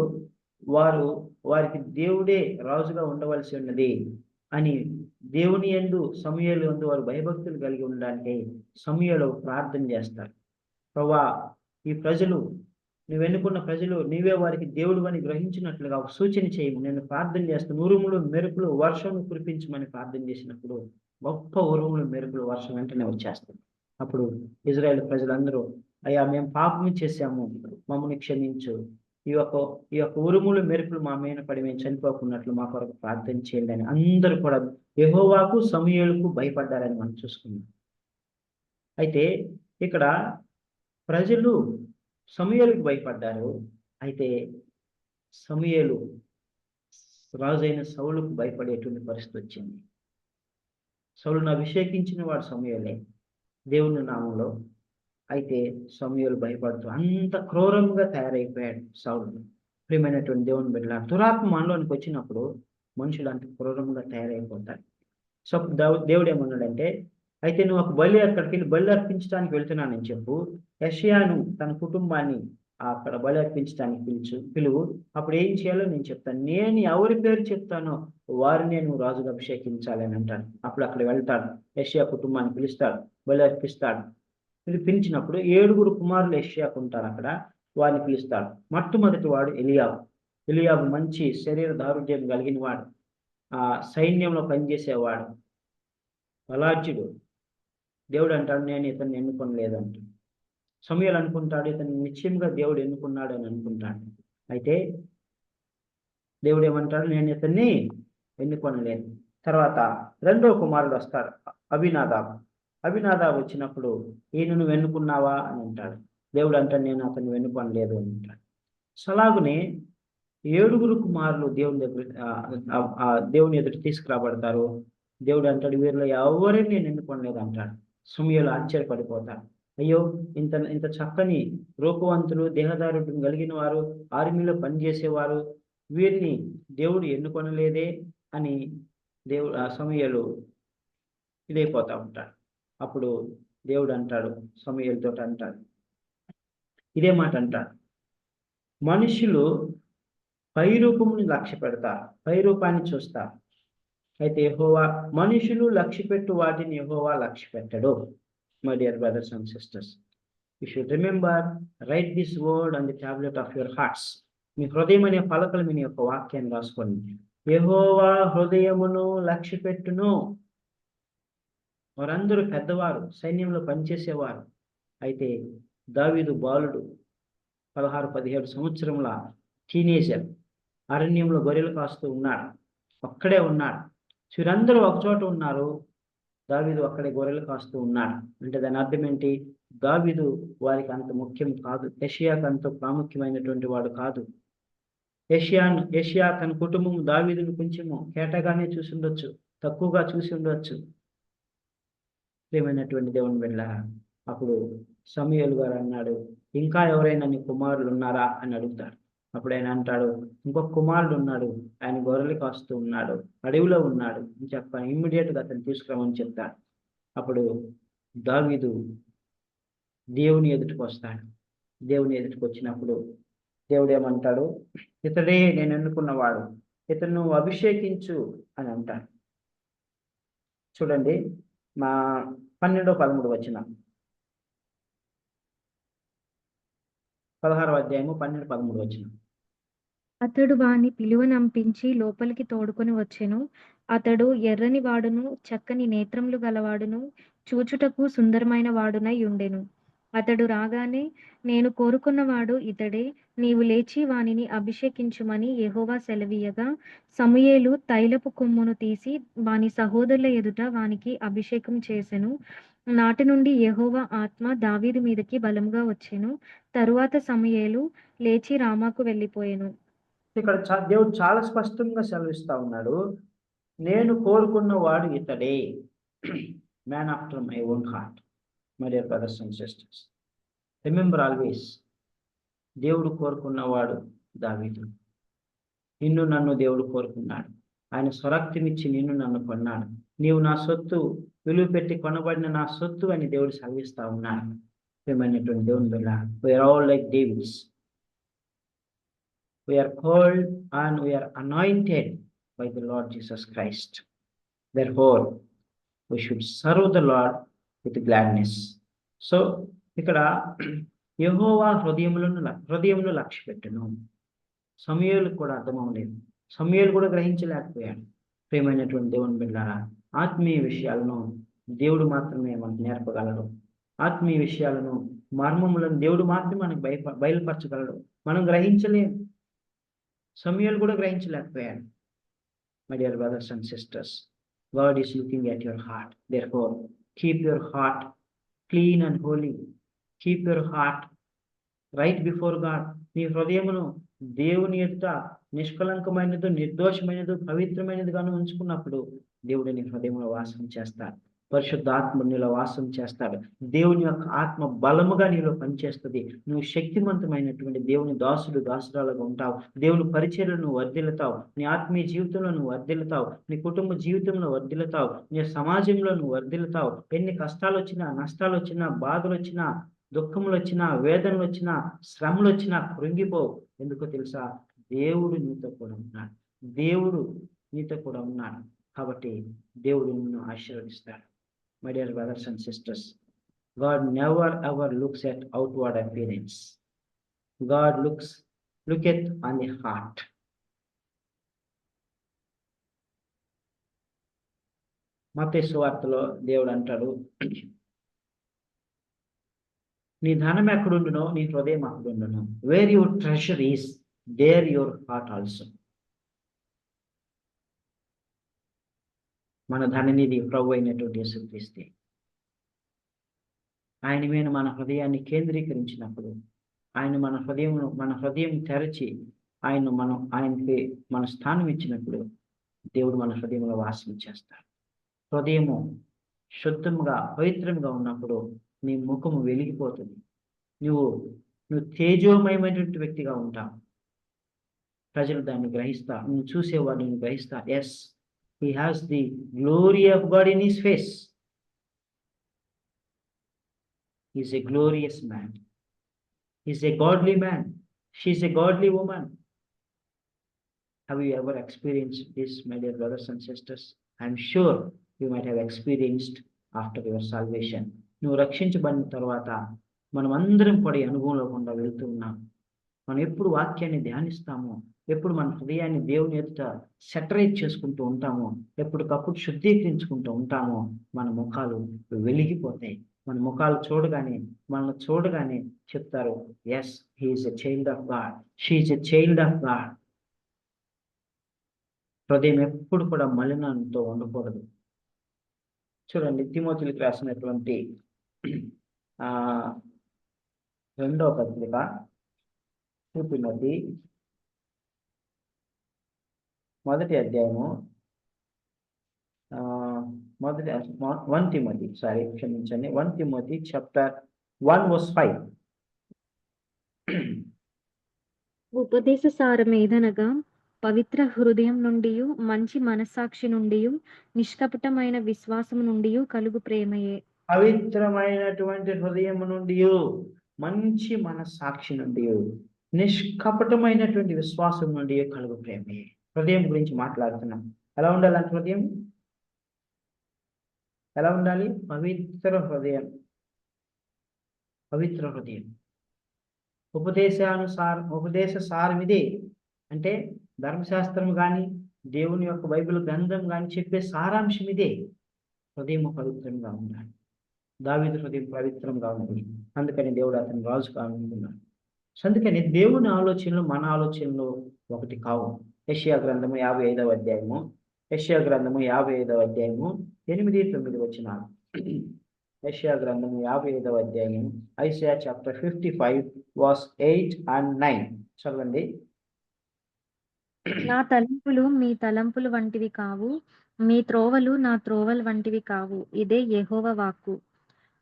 వారికి దేవుడే రాజుగా ఉండవలసి ఉన్నది అని దేవుని యందు సమూయేలు యందు వారు భయభక్తులు కలిగి ఉండడానికి సమూయేలు ప్రార్థన చేస్తారు. ప్రభువా, ఈ ప్రజలు, నువ్వు ఎన్నుకున్న ప్రజలు, నీవే వారికి దేవుడు అని గ్రహించినట్లుగా ఒక సూచన చేయము. నేను ప్రార్థన చేస్తాను. ఉరుములు మెరుపులు వర్షం కురిపించమని ప్రార్థన చేసినప్పుడు గొప్ప ఉరుములు మెరుపులు వర్షం వెంటనే వచ్చేస్తుంది. అప్పుడు ఇజ్రాయేల్ ప్రజలందరూ, అయ్యా మేము పాపం చేశాము, మమ్మల్ని క్షమించు, ఈ యొక్క ఉరుములు మెరుపులు మా మీద పడి మేము చనిపోకున్నట్లు మా కొరకు ప్రార్థన చేయండి అని అందరూ కూడా యెహోవాకు సమూయేలుకు భయపడ్డారని మనం చూసుకున్నాం. అయితే ఇక్కడ ప్రజలు సమూయేలుకు భయపడ్డారు. అయితే సమూయేలు రాజైన సౌలుకు భయపడేటువంటి పరిస్థితి వచ్చింది. సౌలును అభిషేకించిన వాడు సమూయేలే దేవుని నామంలో. అయితే సమూయేలు భయపడుతూ అంత క్రూరంగా తయారైపోయాడు సౌలు. ప్రియమైనటువంటి దేవుని బిడ్డలారా, దురాత్మ మనలోనికి వచ్చినప్పుడు మనుషులు అంత క్రూరంగా తయారైపోతారు. సో దేవుడు ఏమన్నాడంటే, అయితే నువ్వు ఒక అక్కడికి వెళ్ళి బలి అర్పించడానికి వెళ్తున్నానని చెప్పు. యెషయాను తన కుటుంబాన్ని అక్కడ బలి అర్పించడానికి పిలువు. అప్పుడు ఏం చేయాలో నేను చెప్తాను. నేను ఎవరి పేరు చెప్తానో వారిని నువ్వు రాజుగా అభిషేకించాలని అంటాడు. అప్పుడు అక్కడ వెళ్తాడు, యెషయా కుటుంబాన్ని పిలుస్తాడు, బలి అర్పిస్తాడు. పిలిచినప్పుడు 7 కుమారులు యెషయాకు ఉంటారు అక్కడ. వారిని పిలుస్తాడు. మొట్టమొదటి వాడు ఎలియాబు మంచి శరీర దారుఢ్యం కలిగిన వాడు, సైన్యంలో పనిచేసేవాడు, బలాఢ్యుడు. దేవుడు అంటాడు, నేను ఇతన్ని ఎన్నుకొనలేదు అంటాడు. సమూయేలు అనుకుంటాడు, ఇతన్ని నిశ్చయంగా దేవుడు ఎన్నుకున్నాడు అని అనుకుంటాడు. అయితే దేవుడు ఏమంటాడు, నేను ఇతన్ని ఎన్నుకొనలేదు. తర్వాత 2వ కుమారుడు వస్తాడు, అభినాదాబు వచ్చినప్పుడు, ఈయన నువ్వు ఎన్నుకున్నావా అని అంటాడు. దేవుడు అంటాడు, నేను అతన్ని వెన్నుకొనలేదు అని అంటాడు. అలాగునే 7 కుమారులు దేవుని ఎదుట తీసుకురాబడతారు. దేవుడు అంటాడు, వీరిలో ఎవరిని నేను ఎన్నుకోనలేదు అంటాడు. సమూయేలు ఆశ్చర్యపడిపోతాడు. అయ్యో, ఇంత చక్కని రూపవంతులు, దేహదారుఢ్యం కలిగిన వారు, ఆర్మీలో పనిచేసేవారు, వీరిని దేవుడు ఎన్నుకొనలేదే అని సమూయేలు ఇదైపోతా ఉంటాడు. అప్పుడు దేవుడు అంటాడు, సమూయేలుతో అంటాడు, ఇదే మాట అంటాడు, మనుషులు పైరూపముని లక్ష్య పెడతారు, పైరూపాన్ని చూస్తారు. అయితే యెహోవా మనుషులు లక్ష్యపెట్టు వాటిని యెహోవా లక్ష్య పెట్టడు. my dear brothers and sisters. You should remember, write this word on the tablet of your hearts. మీ హృదయం అనే పలకలు మీ యొక్క వాక్యాన్ని రాసుకోండి. యెహోవా హృదయమును లక్ష్యపెట్టును. వారందరూ పెద్దవారు, సైన్యంలో పనిచేసేవారు. అయితే దావీదు బాలుడు, 16-17 సంవత్సరముల టీనేజర్, అరణ్యంలో గొర్రెలు కాస్తూ ఉన్నాడు. ఒక్కడే ఉన్నాడు. వీరందరూ ఒకచోట ఉన్నారు, దావీదు అక్కడే గొర్రెలు కాస్తూ ఉన్నాడు. అంటే దాని అర్థం ఏంటి? దావీదు వారికి అంత ముఖ్యం కాదు, యెషయా అంత ప్రాముఖ్యమైనటువంటి వాడు కాదు. యెషయా తన కుటుంబం దావీదును కొంచెము కేటగానే చూసి ఉండొచ్చు, తక్కువగా చూసి ఉండొచ్చు. ప్రియమైనటువంటి దేవుని బిడ్డలారా, అప్పుడు సమూయేలు గారు అన్నాడు, ఇంకా ఎవరైనా నీ కుమారులు ఉన్నారా అని అడుగుతాడు. అప్పుడు ఆయన అంటాడు, ఇంకొక కుమారుడు ఉన్నాడు, ఆయన గొర్రెలు కాస్తూ ఉన్నాడు, అడవిలో ఉన్నాడు అని చెప్పాను. ఇమ్మీడియట్గా అతను తీసుకురామని చెప్తాడు. అప్పుడు దావీదు దేవుని ఎదుటికి వస్తాడు. దేవుని ఎదుటికి వచ్చినప్పుడు దేవుడు ఏమంటాడు? ఇతడే నేను ఎన్నుకున్నవాడు, ఇతను నువ్వు అభిషేకించు అని అంటాడు. చూడండి, మా 12-13 వచనం, 16వ అధ్యాయము 12-13 వచనం.
అతడు వాని పిలువనంపించి లోపలికి తోడుకొని వచ్చెను. అతడు ఎర్రని వాడును, చక్కని నేత్రములు గలవాడును, చూచుటకు సుందరమైన వాడునై ఉండెను. అతడు రాగానే, నేను కోరుకున్నవాడు ఇతడే, నీవు లేచి వానిని అభిషేకించుమని యెహోవా సెలవీయగా, సమూయేలు తైలపు కొమ్మును తీసి వాని సహోదరుల ఎదుట వానికి అభిషేకం చేసెను. నాటి నుండి యెహోవా ఆత్మ దావీదు మీదకి బలముగా వచ్చెను. తరువాత సమూయేలు లేచి రామాకు వెళ్ళిపోయెను.
ఇక్కడ దేవుడు చాలా స్పష్టంగా సెలవిస్తా ఉన్నాడు, నేను కోరుకున్న వాడు ఇతడే, man after my own heart. My dear brothers and sisters, remember always, దేవుడు కోరుకున్నవాడు దావీదు. నిన్ను నన్ను దేవుడు కోరుకున్నాడు. ఆయన స్వరక్తినిచ్చి నిన్ను నన్ను కొన్నాడు. నీవు నా సొత్తు, విలువ పెట్టి కొనబడిన నా సొత్తు అని దేవుడు సెలవిస్తా ఉన్నాడు. ప్రియమైనటువంటి దేవుని బిడ్డ, we are all like Davids. We are called and we are anointed by the Lord Jesus Christ. Therefore, we should serve the Lord with gladness. So, ఇక్కడ యెహోవా హృదయమును లక్ష్యపెట్టును. సమూయేలుకు కూడా అర్థం అవ్వలేదు, సమూయేలు కూడా గ్రహించలేకపోయాడు. ప్రియమైనటువంటి దేవుని బిడ్డలారా, ఆత్మీయ విషయాలను దేవుడు మాత్రమే మనకు నేర్పగలడు. ఆత్మీయ విషయాలను, మర్మములను దేవుడు మాత్రమే మనకు బయలుపరచగలడు. మనం గ్రహించలేం. సమూయేలు కూడా గ్రహించలేకపోయాడు. My dear brothers and sisters, God is looking at your heart. Therefore keep your heart clean and holy. Keep your heart right before God. నీ హృదయమును దేవుని ఎదుట నిష్కలంకమైనది, నిర్దోషమైనది, పవిత్రమైనదిగాను ఉంచుకున్నప్పుడు దేవుడు నీ హృదయంలో వాసం చేస్తాడు. పరిశుద్ధాత్మ నీలో వాసం చేస్తాడు. దేవుని యొక్క ఆత్మ బలముగా నీలో పనిచేస్తుంది. నువ్వు శక్తివంతమైనటువంటి దేవుని దాసురాలుగా ఉంటావు. దేవుని పరిచర్యలో నువ్వు వర్ధిల్లుతావు. నీ ఆత్మీయ జీవితంలో నువ్వు వర్ధిల్లుతావు. నీ కుటుంబ జీవితంలో వర్ధిల్లుతావు. నీ సమాజంలో నువ్వు వర్ధిల్లుతావు. ఎన్ని కష్టాలు వచ్చినా, నష్టాలు వచ్చినా, బాధలు వచ్చినా, దుఃఖములు వచ్చినా, వేదనలు వచ్చినా, శ్రమలు వచ్చినా కృంగిపోవు. ఎందుకో తెలుసా? దేవుడు నీతో కూడా ఉన్నాడు. దేవుడు నీతో కూడా ఉన్నాడు. కాబట్టి దేవుడు నిన్ను ఆశీర్వదిస్తాడు. My dear brothers and sisters, God never ever looks at outward appearance. God looketh on the heart. మత్తయి సువార్తలో దేవుడు అంటాడు, నీ ధనం ఎక్కడుండునో నీ హృదయం అక్కడుండును. Where your treasure is, there your heart also. మన ధననిధి ప్రభు అయినటువంటి యేసుక్రీస్తే. ఆయన మీద మన హృదయాన్ని కేంద్రీకరించినప్పుడు, మన హృదయం తెరచి ఆయనకి మన స్థానం ఇచ్చినప్పుడు దేవుడు మన హృదయంలో వాసం చేస్తాడు. హృదయము శుద్ధంగా, పవిత్రంగా ఉన్నప్పుడు నీ ముఖము వెలిగిపోతుంది. నువ్వు తేజోమయమైనటువంటి వ్యక్తిగా ఉంటావు. ప్రజలు దాన్ని గ్రహిస్తారు. నువ్వు చూసేవాడు నిన్ను గ్రహిస్తారు. Yes, he has the glory of God in his face. He is a glorious man. He is a godly man. She is a godly woman. Have you ever experienced this, my dear brothers and sisters? I am sure you might have experienced after your salvation. నువ్వు రక్షించబడిన తర్వాత మనం అందరం కూడా ఈ అనుభవంలో గుండా వెళ్తూ ఉన్నాం. మనం ఎప్పుడు వాక్యాన్ని ధ్యానిస్తామో, ఎప్పుడు మన హృదయాన్ని దేవుని ఎదుట సెటరేట్ చేసుకుంటూ ఉంటామో, ఎప్పటికప్పుడు శుద్ధీకరించుకుంటూ ఉంటామో, మన ముఖాలు వెలిగిపోతాయి. మన ముఖాలు మనల్ని చూడగానే చెప్తారు, yes he's a child of God, she's a child of God. హృదయం ఎప్పుడు కూడా మలినంతో ఉండకూడదు. చూడండి, తిమోతికి రాసినటువంటి ఆ 2వ పత్రిక, తిమోతి 1వ అధ్యాయము, 1 తిమోతి, క్షమించండి, 1 తిమోతి చాప్టర్ 1 verse 5.
ఉపదేశ సారమేదనగా పవిత్ర హృదయం నుండి, మంచి మనస్సాక్షి నుండి, నిష్కపటమైన విశ్వాసం నుండి కలుగు ప్రేమయే.
పవిత్రమైనటువంటి హృదయం నుండి, మంచి మనస్సాక్షి నుండి, నిష్కపటమైనటువంటి విశ్వాసం నుండి కలుగు ప్రేమే. హృదయం గురించి మాట్లాడుతున్నాం. ఎలా ఉండాలి అంటే హృదయం? ఎలా ఉండాలి? పవిత్ర హృదయం. పవిత్ర హృదయం. ఉపదేశ సారం ఇదే. అంటే ధర్మశాస్త్రం కానీ, దేవుని యొక్క బైబిల్ గ్రంథం కానీ చెప్పే సారాంశం ఇదే. హృదయం పవిత్రంగా ఉండాలి. దావీదు హృదయం పవిత్రంగా ఉంది, అందుకని దేవుడు అతని రాజుగా అనుకున్నాడు. అందుకని దేవుని ఆలోచనలు మన ఆలోచనలు ఒకటి కావు. యెషయా గ్రంథము 55వ అధ్యాయము, 8-9 వచనాలు. యెషయా గ్రంథము 55వ అధ్యాయము, ఐసాయా చాప్టర్ 55 verse 8 and 9 చదవండి.
నా తలంపులు మీ తలంపులు వంటివి కావు, మీ త్రోవలు నా త్రోవల వంటివి కావు. ఇదే యెహోవా వాక్కు.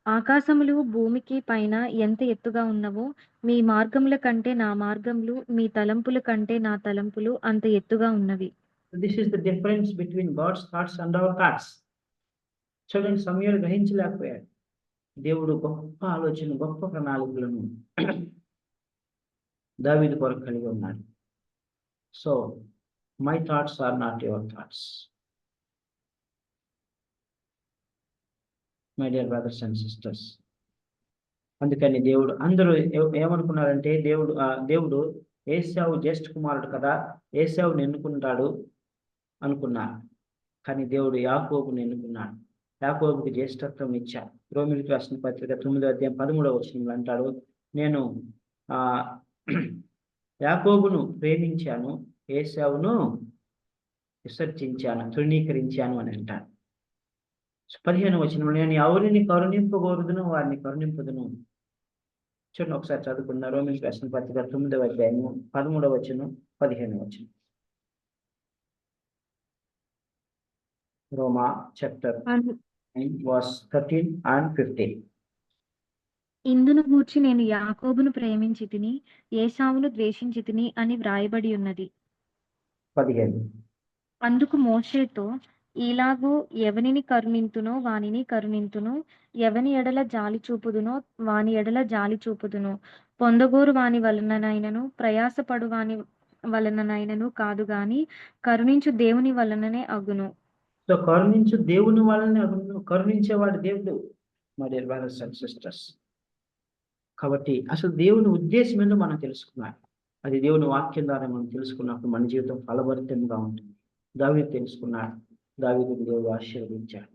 ఆకాశములు భూమికి పైన ఎంత ఎత్తుగా ఉన్నవో, మీ మార్గముల కంటే నా మార్గములు, మీ తలంపుల కంటే నా తలంపులు అంత ఎత్తుగా ఉన్నవి.
This is the difference between God's thoughts and our thoughts. చూడండి, సమయాలు గ్రహించలేకపోయాడు. దేవుడు గొప్ప ఆలోచన, గొప్ప ప్రణాళికలను దావీదు కొరకు కలిగి ఉన్నాడు. So my thoughts are not your thoughts, my dear brothers and sisters. అందుకని దేవుడు, అందరూ ఏమనుకున్నారంటే, దేవుడు ఏశావు జ్యేష్ఠ కుమారుడు కదా, ఏశావుని ఎన్నుకుంటాడు అనుకున్నారు. కానీ దేవుడు యాకోబుని ఎన్నుకున్నాడు. యాకోబుకి జ్యేష్ఠత్వం ఇచ్చాడు. రోమీయులకు రాసిన పత్రిక 9వ అధ్యాయం 13వ వచనంలో అంటాడు, నేను యాకోబును ప్రేమించాను, ఏశావును విసర్జించాను, తృణీకరించాను అని అంటాడు. 15వ వచనంలో, నేను ఎవరిని కరుణింపగోరుదును వారిని కరుణింపదును. చూడండి, ఒకసారి చదువుకున్న రోమీయులకు రాసిన పత్రిక 9వ అధ్యాయము 13వ వచనం, 15వ వచనం. రోమా చాప్టర్ 9 verse 13 and 15.
ఇందును గూర్చి నేను యాకోబును ప్రేమించితిని, ఏశావును ద్వేషించితిని అని వ్రాయబడి ఉన్నది.
15.
అందుకు మోషేతో, ఈలాగు ఎవనిని కరుణింతునో వానిని కరుణింతును, ఎవని ఎడల జాలి చూపుదునో వాని ఎడల జాలి చూపుదును. పొందగోరు వాని వలననైనను ప్రయాసపడు వాని వలననైనను కాదు గాని కరుణించు దేవుని వలననే అగును.
సో కరుణించు దేవుని వలనే అగును. కరుణించేవాడు దేవుడు, my dear brothers and sisters. కాబట్టి అసలు దేవుని ఉద్దేశం ఏంటో మనం తెలుసుకున్నాం. అది దేవుని వాక్యం ద్వారా మనం తెలుసుకున్నప్పుడు మన జీవితం ఫలభరితంగా ఉంటుంది. దావీదు తెలుసుకున్నాడు, దావీదుకు దేవుడు ఆశీర్వదించాడు.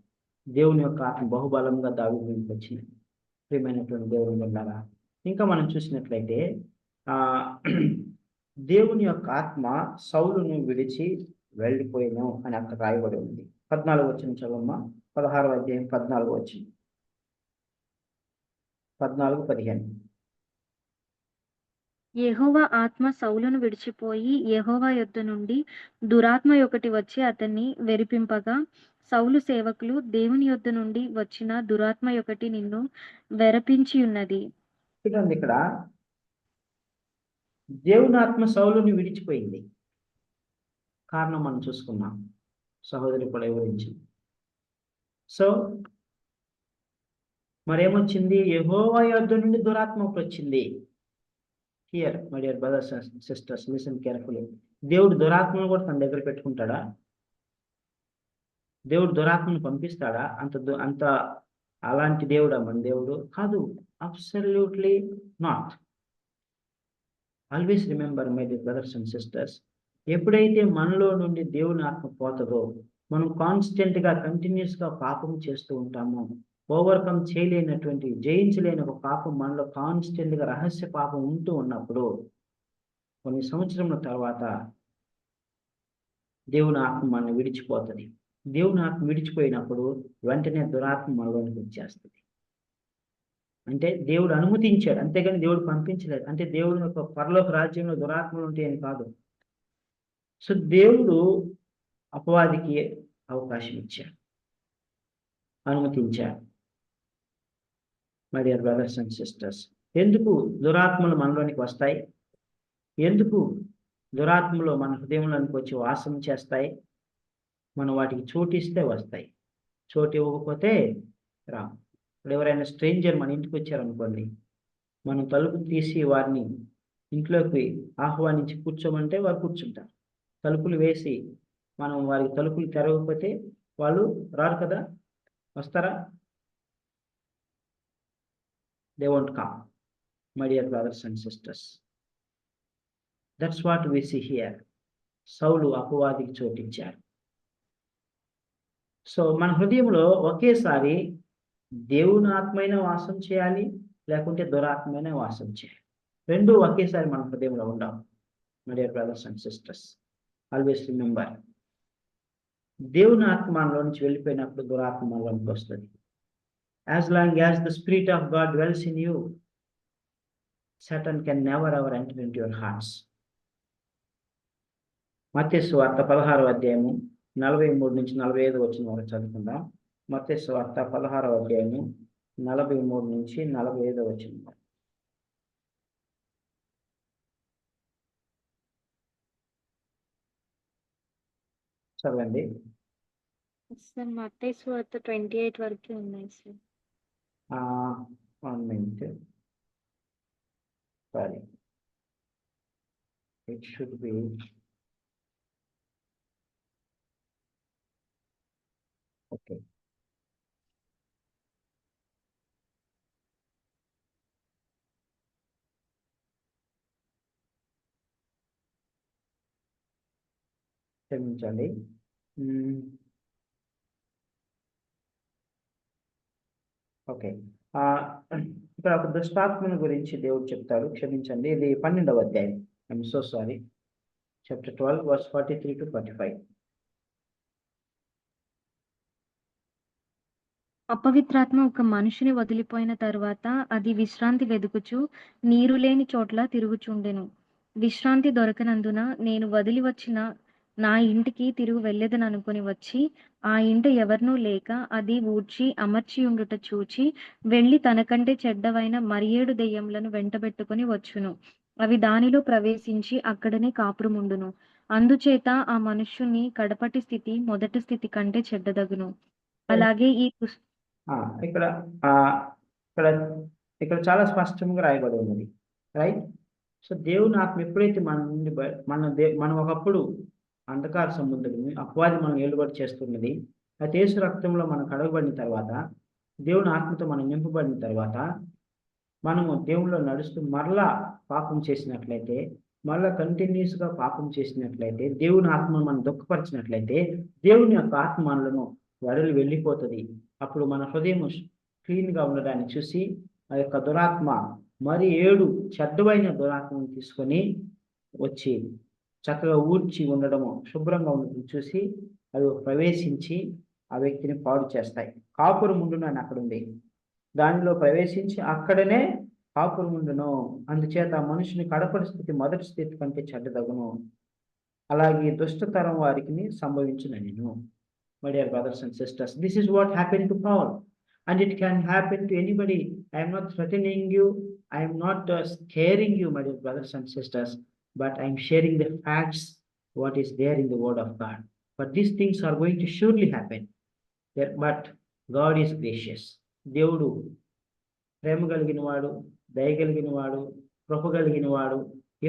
దేవుని యొక్క ఆత్మ బహుబలంగా దావీదుకి వచ్చింది. ప్రియమైనటువంటి దేవుని వల్ల ఇంకా మనం చూసినట్లయితే దేవుని యొక్క ఆత్మ సౌలును విడిచి వెళ్ళిపోయాను అని అక్కడ రాయబడి ఉంది. 14వ వచనం చదవమ్మా. 16వ అధ్యాయం 14వ వచనం, 14-15.
యెహోవా ఆత్మ సౌలును విడిచిపోయి యెహోవా యొద్ద నుండి దురాత్మ ఒకటి వచ్చి అతన్ని వెరిపింపగా, సౌలు సేవకులు, దేవుని యొద్ద నుండి వచ్చిన దురాత్మ ఒకటి నిన్ను వెరపించి ఉన్నది.
చూడండి, ఇక్కడ దేవుని ఆత్మ సౌలుని విడిచిపోయింది. కారణం మనం చూసుకున్నాం, సహోదరి కూడా వివరించింది. సో మరేమొచ్చింది? యెహోవా యొద్ద నుండి దురాత్మ ఒకటి వచ్చింది. Here my dear brothers and sisters, listen carefully. దేవుడు దురాత్మను కూడా తన దగ్గర పెట్టుకుంటాడా? దేవుడు దురాత్మను పంపిస్తాడా? అంత అలాంటి దేవుడా మన దేవుడు? కాదు, absolutely not. Always remember my dear brothers and sisters, ఎప్పుడైతే మనలో నుండి దేవుని ఆత్మ పోతుందో, మనం కాన్స్టెంట్గా కంటిన్యూస్గా పాపం చేస్తూ ఉంటామో, ఓవర్కమ్ చేయలేనటువంటి, జయించలేని ఒక పాపం మనలో కాన్స్టెంట్గా రహస్య పాపం ఉంటూ ఉన్నప్పుడు, కొన్ని సంవత్సరముల తర్వాత దేవుని ఆత్మ మనల్ని విడిచిపోతుంది. దేవుని ఆత్మ విడిచిపోయినప్పుడు వెంటనే దురాత్మ మనలోనికి వచ్చేస్తుంది. అంటే దేవుడు అనుమతించాడు, అంతేగాని దేవుడు పంపించలేదు. అంటే దేవుడు యొక్క పరలోక రాజ్యంలో దురాత్మలు ఉంటాయని కాదు. సో దేవుడు అపవాదికి అవకాశం ఇచ్చాడు, అనుమతించాడు. My dear brothers and sisters, ఎందుకు దురాత్మలు మనలోనికి వస్తాయి? ఎందుకు దురాత్మలు మన హృదయంలోనికి వచ్చి వాసం చేస్తాయి? మనం వాటికి చోటిస్తే వస్తాయి, చోటు ఇవ్వకపోతే రాము. ఇప్పుడు ఎవరైనా స్ట్రేంజర్ మన ఇంటికి వచ్చారనుకోండి, మనం తలుపు తీసి వారిని ఇంట్లోకి ఆహ్వానించి కూర్చోమంటే వారు కూర్చుంటారు. తలుపులు వేసి మనం వారికి తలుపులు తెరవకపోతే వాళ్ళు రారు కదా, వస్తారా? They won't come. My dear brothers and sisters, that's what we see here. సౌలు అపవాదికి చోటిచ్చారు. సో మన హృదయంలో ఒకేసారి దేవుని ఆత్మైన వాసం చేయాలి, లేకుంటే దురాత్మైన వాసం చేయాలి. రెండు ఒకేసారి మన హృదయంలో ఉండాలి. My dear brothers and sisters, always remember, దేవుని ఆత్మ మనలో నుంచి వెళ్ళిపోయినప్పుడు దురాత్మ మనలోనికి వస్తుంది. As long as the spirit of God dwells in you, Satan can never ever enter into your hearts. మత్తయి సువార్త 16వ అధ్యాయము 43 నుంచి 45 వచనం వరకు చదువుకుందాం. మత్తయి సువార్త 16వ అధ్యాయము 43 నుంచి 45 వచనం వరకు. చదవండి.
సార్ మత్తయి సువార్త 28 వరకు ఉన్నాయి sir.
1 minute. Sorry. It should be okay. క్షమించండి. ఓకే, ఇక్కడ ఒక దుష్టాత్మను గురించి దేవుడు చెప్తాడు. క్షమించండి, ఇది 12వ అధ్యాయం. I'm so sorry. Chapter 12 verse 43 to 45.
అపవిత్రాత్మ ఒక మనిషిని వదిలిపోయిన తరువాత అది విశ్రాంతి వెదుకుచు నీరు లేని చోట్ల తిరుగుచుండెను. విశ్రాంతి దొరకనందున నేను వదిలి వచ్చిన నా ఇంటికి తిరుగు వెళ్ళేదననుకొని వచ్చి ఆ ఇంట ఎవరినూ లేక అది ఊడ్చి అమర్చి ఉండుట చూచి వెళ్ళి తనకంటే చెడ్డవైన మరి 7 దెయ్యములను వెంటబెట్టుకొని వచ్చును. అవి దానిలో ప్రవేశించి అక్కడనే కాపురముండును. అందుచేత ఆ మనుష్యుని కడపటి స్థితి మొదటి స్థితి కంటే చెడ్డదగును. అలాగే
ఇక్కడ ఇక్కడ ఇక్కడ చాలా స్పష్టంగా రాయబడి ఉన్నది, రైట్? సో దేవుని ఆత్మ ఎప్పుడైతే మన నుండి మనం ఒకప్పుడు అంధకార సంబంధులని అపవాది మనం ఏలుబడి చేస్తున్నది, అయితే యేసు రక్తంలో మనం కడగబడిన తర్వాత, దేవుని ఆత్మతో మనం నింపబడిన తర్వాత, మనము దేవునిలో నడుస్తూ మరలా పాపం చేసినట్లయితే, మరలా కంటిన్యూస్గా పాపం చేసినట్లయితే, దేవుని ఆత్మను మనం దుఃఖపరిచినట్లయితే, దేవుని యొక్క ఆత్మ మనలను వడలు వెళ్ళిపోతుంది. అప్పుడు మన హృదయం క్లీన్గా ఉండడాన్ని చూసి ఆ యొక్క దురాత్మ మరి 7 చెడ్డమైన దురాత్మను తీసుకొని వచ్చి చక్కగా ఊడ్చి ఉండడము, శుభ్రంగా ఉండడం చూసి అవి ప్రవేశించి ఆ వ్యక్తిని పాడు చేస్తాయి. కాపురం ఉండును అని అక్కడ ఉంది, దానిలో ప్రవేశించి అక్కడనే కాపురం ఉండును. అందుచేత ఆ మనుషుని కడపడి స్థితి మొదటి స్థితి కంటే చెడ్డదగును. అలాగే దుష్టతరం వారికి సంభవించునెను. My dear brothers and sisters, this is what happened to Paul, and it can happen to anybody. I am not threatening you, I am not scaring you, my dear brothers and sisters, but I am sharing the facts, what is there in the word of God. But these things are going to surely happen. But God is gracious. దేవుడు ప్రేమ కలిగిన వాడు, దయ కలిగిన వాడు, కృప కలిగిన వాడు.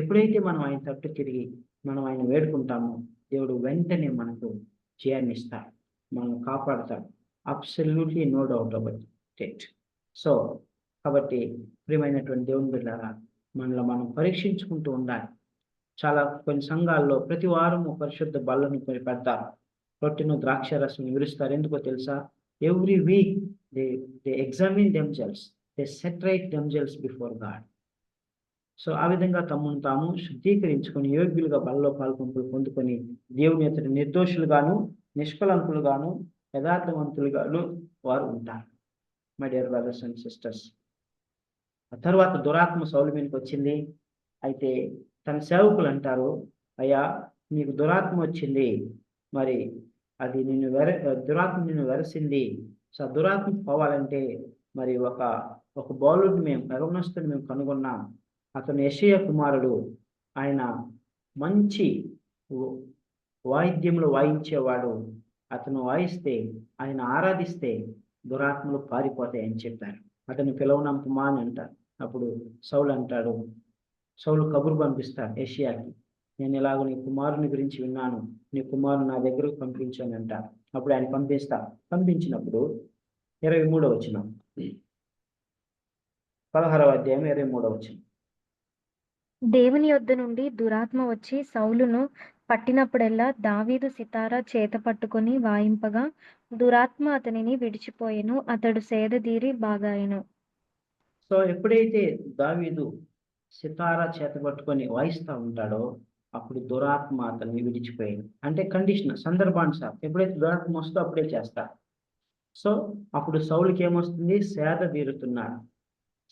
ఎప్పుడైతే మనం ఆయన తట్టు తిరిగి మనం ఆయన వేడుకుంటామో, దేవుడు వెంటనే మనకు జయాన్ని ఇస్తాడు, మనం కాపాడతాడు. Absolutely no doubt about. State. So కాబట్టి ప్రియమైనటువంటి దేవుని బిడ్డలారా, మనలో మనం పరీక్షించుకుంటూ ఉండాలి. చాలా కొన్ని సంఘాల్లో ప్రతి వారం పరిశుద్ధ బల్లను పెడతారు, రొట్టెను ద్రాక్ష రసం విరుస్తారు. ఎందుకో తెలుసా? Every week they examine themselves, they separate themselves before God. So ఆ విధంగా తమను తాము శుద్ధీకరించుకొని యోగ్యులుగా బలలో పాల్పొంపులు పొందుకొని దేవుని ఎదుట నిర్దోషులుగాను నిష్కలంకులుగాను యథార్థవంతులుగాను వారు ఉంటారు. My dear brothers and sisters, ఆ తర్వాత దురాత్మ సౌలు మీదకి వచ్చింది. అయితే తన సేవకులు అంటారు, అయ్యా నీకు దురాత్మ వచ్చింది, మరి అది దురాత్మ నిన్ను వెరసింది. సో దురాత్మ పోవాలంటే మరి ఒక బాలుడిని మేము యవనస్తుని మేము కనుగొన్నాం. అతను యెషయా కుమారుడు. ఆయన మంచి వాయిద్యములు వాయించేవాడు. అతను వాయిస్తే, ఆయన ఆరాధిస్తే దురాత్మలు పారిపోతాయని చెప్పారు. అతను పిలవనంపమా అని అంటారు. అప్పుడు సౌలు అంటాడు, సౌలు కబురు పంపిస్తాడు యెషయాకి, నేను ఇలాగ నీ కుమారుని గురించి విన్నాను, నీ కుమారుని నా దగ్గరకు పంపించాను అంటారు. అప్పుడు ఆయన పంపించినప్పుడు 23వ వచనం, 16వ అధ్యాయం 23వ వచనం.
దేవుని యొద్ద నుండి దురాత్మ వచ్చి సౌలును పట్టినప్పుడెల్లా దావీదు సితారా చేత పట్టుకొని వాయింపగా దురాత్మ అతనిని విడిచిపోయెను, అతడు సేదదీరి బాగాయెను.
సో ఎప్పుడైతే దావీదు సితారా చేత పట్టుకొని వాయిస్తూ ఉంటాడో అప్పుడు దురాత్మ అతన్ని విడిచిపోయింది. అంటే కండిషన్, సందర్భానుసారం ఎప్పుడైతే దురాత్మ వస్తుందో అప్పుడే చేస్తా. సో అప్పుడు సౌలుకి ఏమొస్తుంది? సేద తీరుతున్నాడు,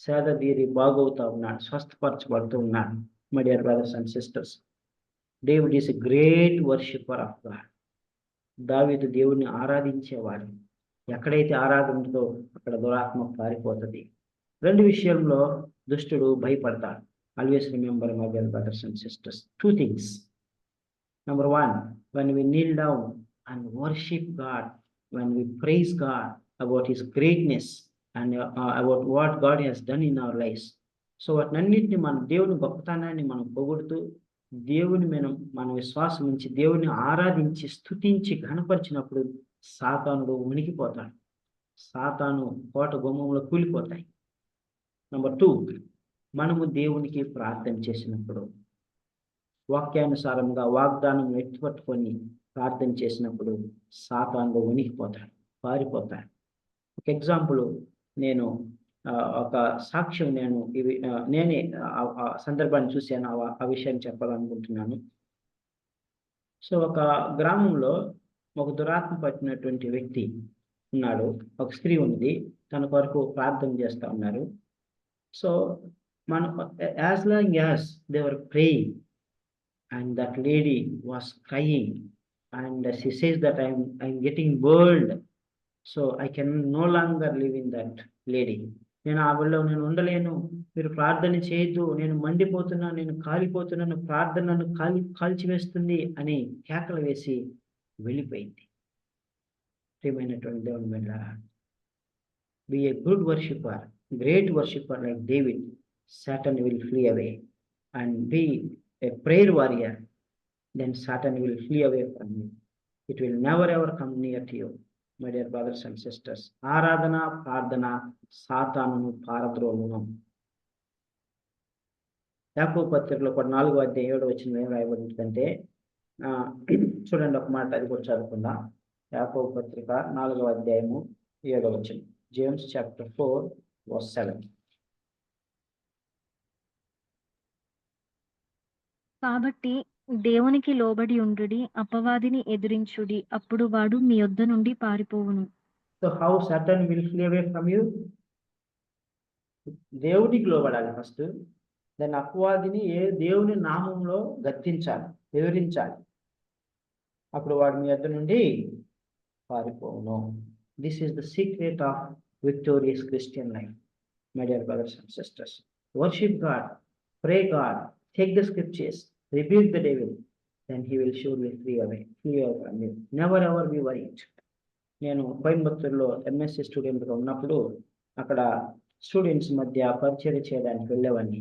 సేద తీరి బాగవుతా ఉన్నాడు, స్వస్థపరచబడుతూ ఉన్నాడు. My dear brothers and sisters, David is a great worshipper of God. దావీదు దేవుణ్ణి ఆరాధించేవాడు. ఎక్కడైతే ఆరాధన ఉంటుందో అక్కడ దురాత్మ పారిపోతుంది. రెండు విషయంలో దుష్టుడు భయపడతాడు. Always remember my dear brothers and sisters, 2 things. Number 1, when we kneel down and worship God, when we praise God about his greatness and about what God has done in our lives. So వాటినన్నింటినీ మనం దేవుని గొప్పతనాన్ని మనం పొగుడుతూ దేవుని మన విశ్వాసం నుంచి దేవుని ఆరాధించి స్తుతించి ఘనపరిచినప్పుడు సాతానుడు ఉనికిపోతాడు. సాతాను కోట గుమ్మంలో కూలిపోతాయి. నంబర్ 2, మనము దేవునికి ప్రార్థన చేసినప్పుడు, వాక్యానుసారంగా వాగ్దానం ఎత్తుపట్టుకొని ప్రార్థన చేసినప్పుడు సాతానుడు ఉనికిపోతాడు, పారిపోతాడు. ఒక ఎగ్జాంపుల్, నేను ఒక సాక్ష్యం నేనే సందర్భాన్ని చూశాను, ఆ విషయాన్ని చెప్పాలనుకుంటున్నాను. సో ఒక గ్రామంలో ఒక దురాత్మ పట్టినటువంటి వ్యక్తి ఉన్నాడు, ఒక స్త్రీ ఉంది, తన కొరకు ప్రార్థన చేస్తూ ఉన్నారు. So as long as they were praying and that lady was crying and she says that I'm getting burned, so I can no longer live in that lady. నేను ఆవిడలో నేను ఉండలేను, మీరు ప్రార్థన చేయొద్దు, నేను మండిపోతున్నాను, నేను కాలిపోతున్నాను, ప్రార్థన నన్ను కాల్చివేస్తుంది అని కేకలు వేసి వెళ్ళిపోయింది. ప్రియమైనటువంటి దేవుని బిడ్డలారా, be a good worshipper, great worshipper like David, Satan will flee away. And be a prayer warrior, then Satan will flee away from you. It will never ever come near to you, my dear brothers and sisters. ఆరాధన ప్రార్థన సాతానును పారద్రోలును. యాకోబు పత్రికలో 4వ అధ్యాయం 7వ వచనం ఏం రాయబడి ఉంటుందంటే, చూడండి ఒక మాట, అది కూడా చదువుకుందాం. యాకోబు పత్రిక 4వ అధ్యాయము 7వ వచనం. James chapter 4 verse 7.
కాబట్టి దేవునికి లోబడి ఉండుడి, అపవాదిని ఎదిరించుడి, అప్పుడు వాడు మీ యొద్ద నుండి పారిపోవును.
So how Satan will flee away from you? దేవునికి లోబడాలి ఫస్ట్, దాని అపవాదిని దేవుని నామంలో గద్దించాలి, ఎదిరించాలి, అప్పుడు వాడు మీ యొద్ద నుండి పారిపోవును. This is the secret of victorious Christian life, my dear brothers and sisters. Worship God, pray God, take the scriptures, rebuke the devil, then he will surely flee away from you. Never ever be worried. నేను కోయంబత్తూరులో ఎంఎస్సి స్టూడెంట్గా ఉన్నప్పుడు అక్కడ స్టూడెంట్స్ మధ్య పరిచయం చేయడానికి వెళ్ళేవాడిని.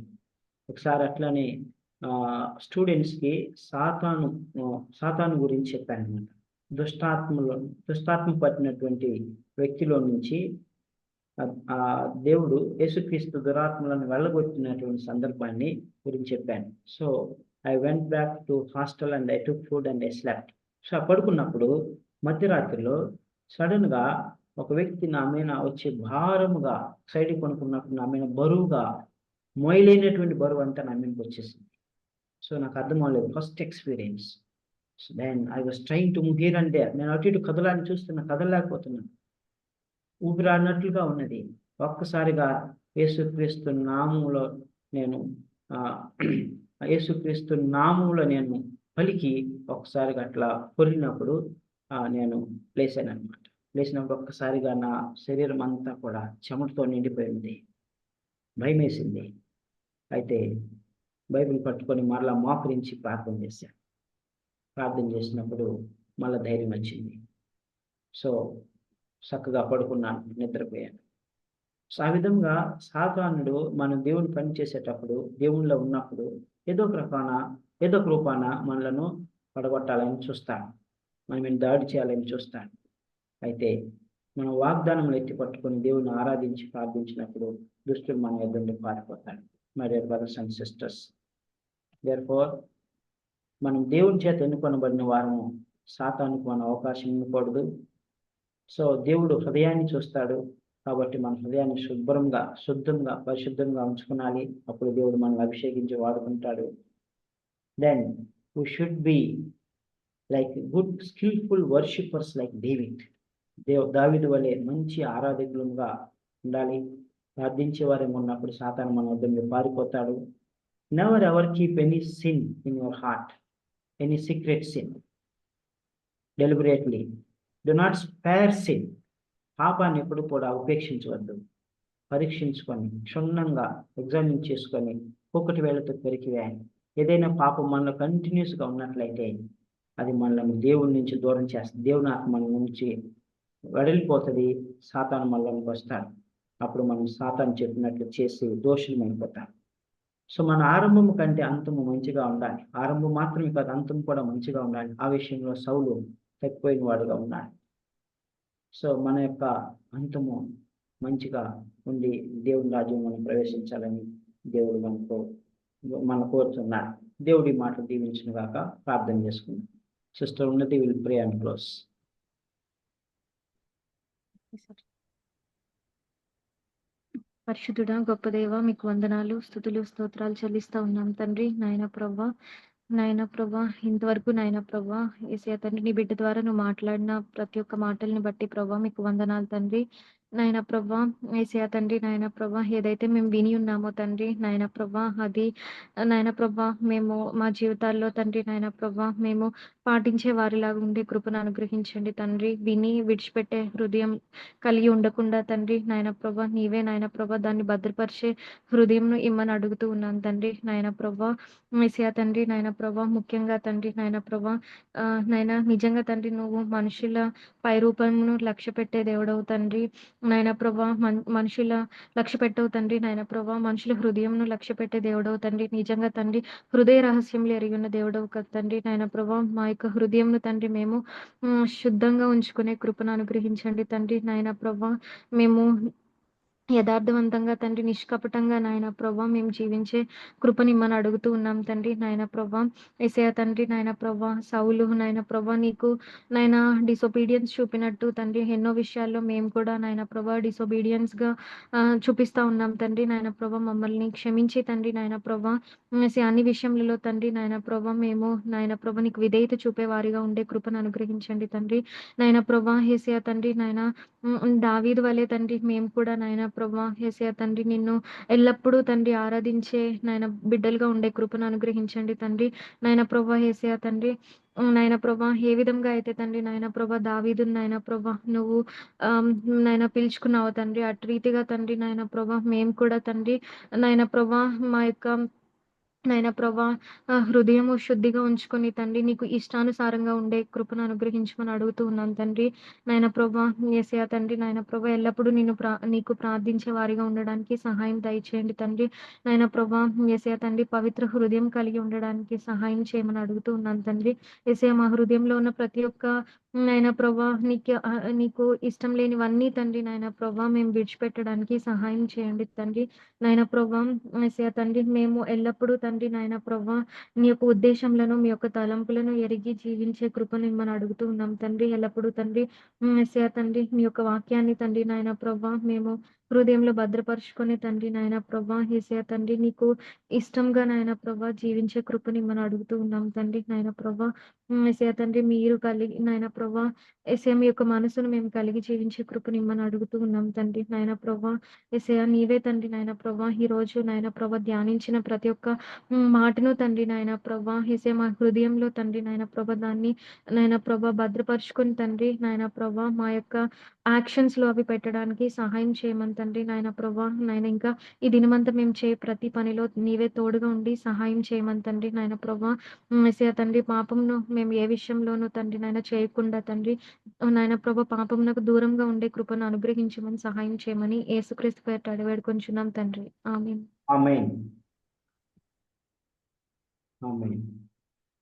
ఒకసారి అట్లానే స్టూడెంట్స్కి సాతాను గురించి చెప్పాను అనమాట. దుష్టాత్మ పట్టినటువంటి వ్యక్తిలో నుంచి ఆ దేవుడు యేసుక్రీస్తు దురాత్మలను వెళ్ళగొట్టినటువంటి సందర్భాన్ని గురించి చెప్పాను. So I went back to hostel and I took food and I slept. So పడుకున్నప్పుడు మధ్యరాత్రిలో సడన్గా ఒక వ్యక్తి నా మీద వచ్చి భారముగా సైడ్కి కొనుక్కున్నప్పుడు నా మీద బరువుగా మోయలేనటువంటి బరువు అంతా నా మీదకి వచ్చేసింది. సో నాకు అర్థం అవ్వలేదు, first experience. So then I was trying to move here and there. నేను అటు ఇటు కదలాలని చూస్తున్నా, కదలలేకపోతున్నాను. ఊపిరాడినట్లుగా ఉన్నది. ఒక్కసారిగా యేసుక్రీస్తు నామములో నేను యేసుక్రీస్తు నామములో నేను పలికి ఒక్కసారిగా అట్లా పొరిగినప్పుడు నేను లేచానన్నమాట. లేచినప్పుడు ఒక్కసారిగా నా శరీరం అంతా కూడా చెమటతో నిండిపోయింది. భయమేసింది. అయితే బైబిల్ పట్టుకొని మరలా మోకరించి ప్రార్థన చేశాను. ప్రార్థన చేసినప్పుడు మళ్ళా ధైర్యం వచ్చింది. సో చక్కగా పడుకున్నాను, నిద్రపోయాను. సో ఆ విధంగా సాతానుడు మనం దేవుని పని చేసేటప్పుడు, దేవునిలో ఉన్నప్పుడు ఏదో ఒక రూపాన మనలను పడగొట్టాలని చూస్తాడు. మన మీద దాడి చేయాలని చూస్తాడు. అయితే మనం వాగ్దానములు ఎత్తి పట్టుకొని దేవుని ఆరాధించి ప్రార్థించినప్పుడు దుష్టుడు మన ఎదురు పారిపోతాడు. My dear brothers and sisters, therefore మనం దేవుని చేత ఎన్నుకొనబడిన వారము సాతానుకు మన అవకాశం ఇవ్వకూడదు. సో దేవుడు హృదయాన్ని చూస్తాడు. కాబట్టి మన హృదయాన్ని శుద్ధంగా పరిశుద్ధంగా ఉంచుకోవాలి. అప్పుడు దేవుడు మనల్ని అభిషేకించి వాడుకుంటాడు. Then we should be like good skilful worshippers like David. దావీదు వలె మంచి ఆరాధకులుగా ఉండాలి. ప్రార్థించే వారేమో ఉన్నప్పుడు సాతాను మన వద్ద పారిపోతాడు. Never ever keep any sin in your heart, any secret sin deliberately. Do not spare sin. పాపాన్ని ఎప్పుడు కూడా ఉపేక్షించవద్దు. పరీక్షించుకొని క్షుణ్ణంగా ఎగ్జామిన్ చేసుకొని ఒక్కటి వేళతో పెరికివేయాలి. ఏదైనా పాపం మనలో కంటిన్యూస్గా ఉన్నట్లయితే అది మనల్ని దేవుడి నుంచి దూరం చేస్తుంది. దేవుని ఆత్మ మన నుంచి వెడలిపోతుంది. సాతాను మనలోకి వస్తాడు. అప్పుడు మనం సాతాను చెప్పినట్లు చేసి దోషులమైపోతాం. సో మన ఆరంభము కంటే అంతము మంచిగా ఉండాలి. ఆరంభం మాత్రమే కాదు, అంతం కూడా మంచిగా ఉండాలి. ఆ విషయంలో సౌలు తప్పిపోయిన వాడుగా ఉన్నాడు. సో మన యొక్క అంతము మంచిగా ఉండి దేవుని రాజ్యం మనం ప్రవేశించాలని దేవుడు మన కోరుతున్నాడు. దేవుడి మాట దీవించిన గాక. ప్రార్థన చేసుకుందాం. Sister Unnati will pray and close.
పరిశుద్ధుడా, గొప్ప దేవ, మీకు వందనాలు, స్తుతులు, స్తోత్రాలు చెల్లిస్తా ఉన్నాం తండ్రి. నాయన ప్రభా, ఇంతవరకు నాయన ప్రభా యేసయ్య తండ్రి, నీ బిడ్డ ద్వారా నువ్వు మాట్లాడిన ప్రతి ఒక్క మాటల్ని బట్టి ప్రభా మీకు వందనాలు తండ్రి. నాయన ప్రభా యేసయ్య తండ్రి, నాయన ప్రభా ఏదైతే మేము విని ఉన్నామో తండ్రి, నాయన ప్రభా అది నాయన ప్రభా మేము మా జీవితాల్లో తండ్రి, నాయన ప్రభా మేము పాటించే వారిలాగా ఉండే కృపను అనుగ్రహించండి తండ్రి. విని విడిచిపెట్టే హృదయం కలిగి ఉండకుండా తండ్రి, నాయన ప్రభా నీవే నాయన ప్రభా దాన్ని భద్రపరిచే హృదయంను ఇమ్మని అడుగుతూ ఉన్నాను తండ్రి. నాయన ప్రభా యేసయ్య తండ్రి, నాయన ప్రభా ముఖ్యంగా తండ్రి, నాయన ప్రభా నాయన నిజంగా తండ్రి నువ్వు మనుషుల పై రూపమును లక్ష్య పెట్టే దేవుడవు తండ్రి. నాయన ప్రభా మనుషుల లక్ష్య పెట్టవు తండ్రి. నాయన ప్రభా మనుషుల హృదయంను లక్ష్య పెట్టే దేవుడవు తండ్రి. నిజంగా తండ్రి హృదయ రహస్యంలో ఎరిగి ఉన్న దేవుడవు కదా తండ్రి. నాయన ప్రభా మా యొక్క హృదయంను తండ్రి మేము శుద్ధంగా ఉంచుకునే కృపను అనుగ్రహించండి తండ్రి. నాయన ప్రభా మేము యథార్థవంతంగా తండ్రి, నిష్కపటంగా నాయన ప్రభా మేము జీవించే కృపని మనం అడుగుతూ ఉన్నాం తండ్రి. నాయన ప్రభా యేసయ్య తండ్రి, నాయన ప్రభా సౌలు నాయన ప్రభా నీకు నాయన డిసొబీడియన్స్ చూపినట్టు తండ్రి ఎన్నో విషయాల్లో మేము కూడా నాయన ప్రభా డిసొబీడియన్స్గా చూపిస్తా ఉన్నాం తండ్రి. నాయన ప్రభా మమ్మల్ని క్షమించి తండ్రి, నాయన ప్రభా అన్ని విషయంలో తండ్రి, నాయన ప్రభా మేము నాయన ప్రభా నీకు విధేయత చూపే వారిగా ఉండే కృపను అనుగ్రహించండి తండ్రి. నాయన ప్రభా యేసయ్య తండ్రి, నాయన దావీదు వలె తండ్రి మేము కూడా నాయన ప్రభా యేసయ్య తండ్రి నిన్ను ఎల్లప్పుడూ తండ్రి ఆరాధించే నాయన బిడ్డలుగా ఉండే కృపను అనుగ్రహించండి తండ్రి. నాయన ప్రభా యేసయ్య తండ్రి, నాయన ప్రభా ఏ విధంగా అయితే తండ్రి నాయన ప్రభా దావీదు నాయన ప్రభా నువ్వు నాయన పిలుచుకున్నావు తండ్రి, అటు రీతిగా తండ్రి నాయన ప్రభా మేము కూడా తండ్రి నాయన ప్రభా మా యొక్క నాయన ప్రభా హృదయము శుద్ధిగా ఉంచుకొని తండ్రి నీకు ఇష్టానుసారంగా ఉండే కృపను అనుగ్రహించమని అడుగుతూ ఉన్నాను తండ్రి. నాయన ప్రభా యేసయ్య తండ్రి, నాయన ప్రభా ఎల్లప్పుడూ నీకు ప్రార్థించే వారిగా ఉండడానికి సహాయం దయచేయండి తండ్రి. నాయన ప్రభా యేసయ్య తండ్రి పవిత్ర హృదయం కలిగి ఉండడానికి సహాయం చేయమని అడుగుతూ ఉన్నాను తండ్రి. యేసయ్య మా హృదయంలో ఉన్న ప్రతి ఒక్క నాయన ప్రభా నీకు ఇష్టం లేనివన్నీ తండ్రి నాయన ప్రభా మేము విడిచిపెట్టడానికి సహాయం చేయండి తండ్రి. నాయన ప్రభా యేసయ్య తండ్రి మేము ఎల్లప్పుడూ తండ్రి నాయన ప్రభా నీ యొక్క ఉద్దేశంలను మీ యొక్క తలంపులను ఎరిగి జీవించే కృపను ఇమ్మని అడుగుతూ ఉన్నాం తండ్రి. ఎల్లప్పుడూ తండ్రి యేసయ్య తండ్రి నీ యొక్క వాక్యాన్ని తండ్రి నాయన ప్రభా మేము హృదయంలో భద్రపరుచుకొని తండ్రి నాయన ప్రభా యేసయ్య తండ్రి నీకు ఇష్టంగా నాయన ప్రభా జీవించే కృపను ఇమ్మని అడుగుతూ ఉన్నాం తండ్రి. నాయన ప్రభా యేసయ్య తండ్రి మీరు కలిగి నాయన ప్రభా యేసయ్య మీ యొక్క మనసును మేము కలిగి జీవించే కృపను ఇమ్మని అడుగుతూ ఉన్నాం తండ్రి. నాయన ప్రభా యేసయ్య నీవే తండ్రి నాయన ప్రభా ఈరోజు నాయన ప్రభా ధ్యానించిన ప్రతి ఒక్క మాటను తండ్రి నాయన ప్రభా యేసయ్య మా హృదయంలో తండ్రి నాయన ప్రభా దాన్ని నాయన ప్రభా భద్రపరుచుకొని తండ్రి నాయన ప్రభా మా యొక్క యాక్షన్స్‌లో అవి పెట్టడానికి సహాయం చేయమని తండ్రి నాయన ప్రభా నాయన ఇంకా ఈ దినమంతా మేము ప్రతి పనిలో నీవే తోడుగా ఉండి సహాయం చేయమని తండ్రి నాయన ప్రభా యేసయ్య తండ్రి పాపంను మేము ఏ విషయంలోనూ తండ్రి నాయన చేయకుండా తండ్రి నాయన ప్రభా పాపమునకు దూరంగా ఉండే కృపను అనుగ్రహించమని సహాయం చేయమని యేసుక్రీస్తు పేరిట అడిగి వేడుకొంచున్నాం తండ్రి. ఆమేన్.
ఆమేన్. ఆమేన్.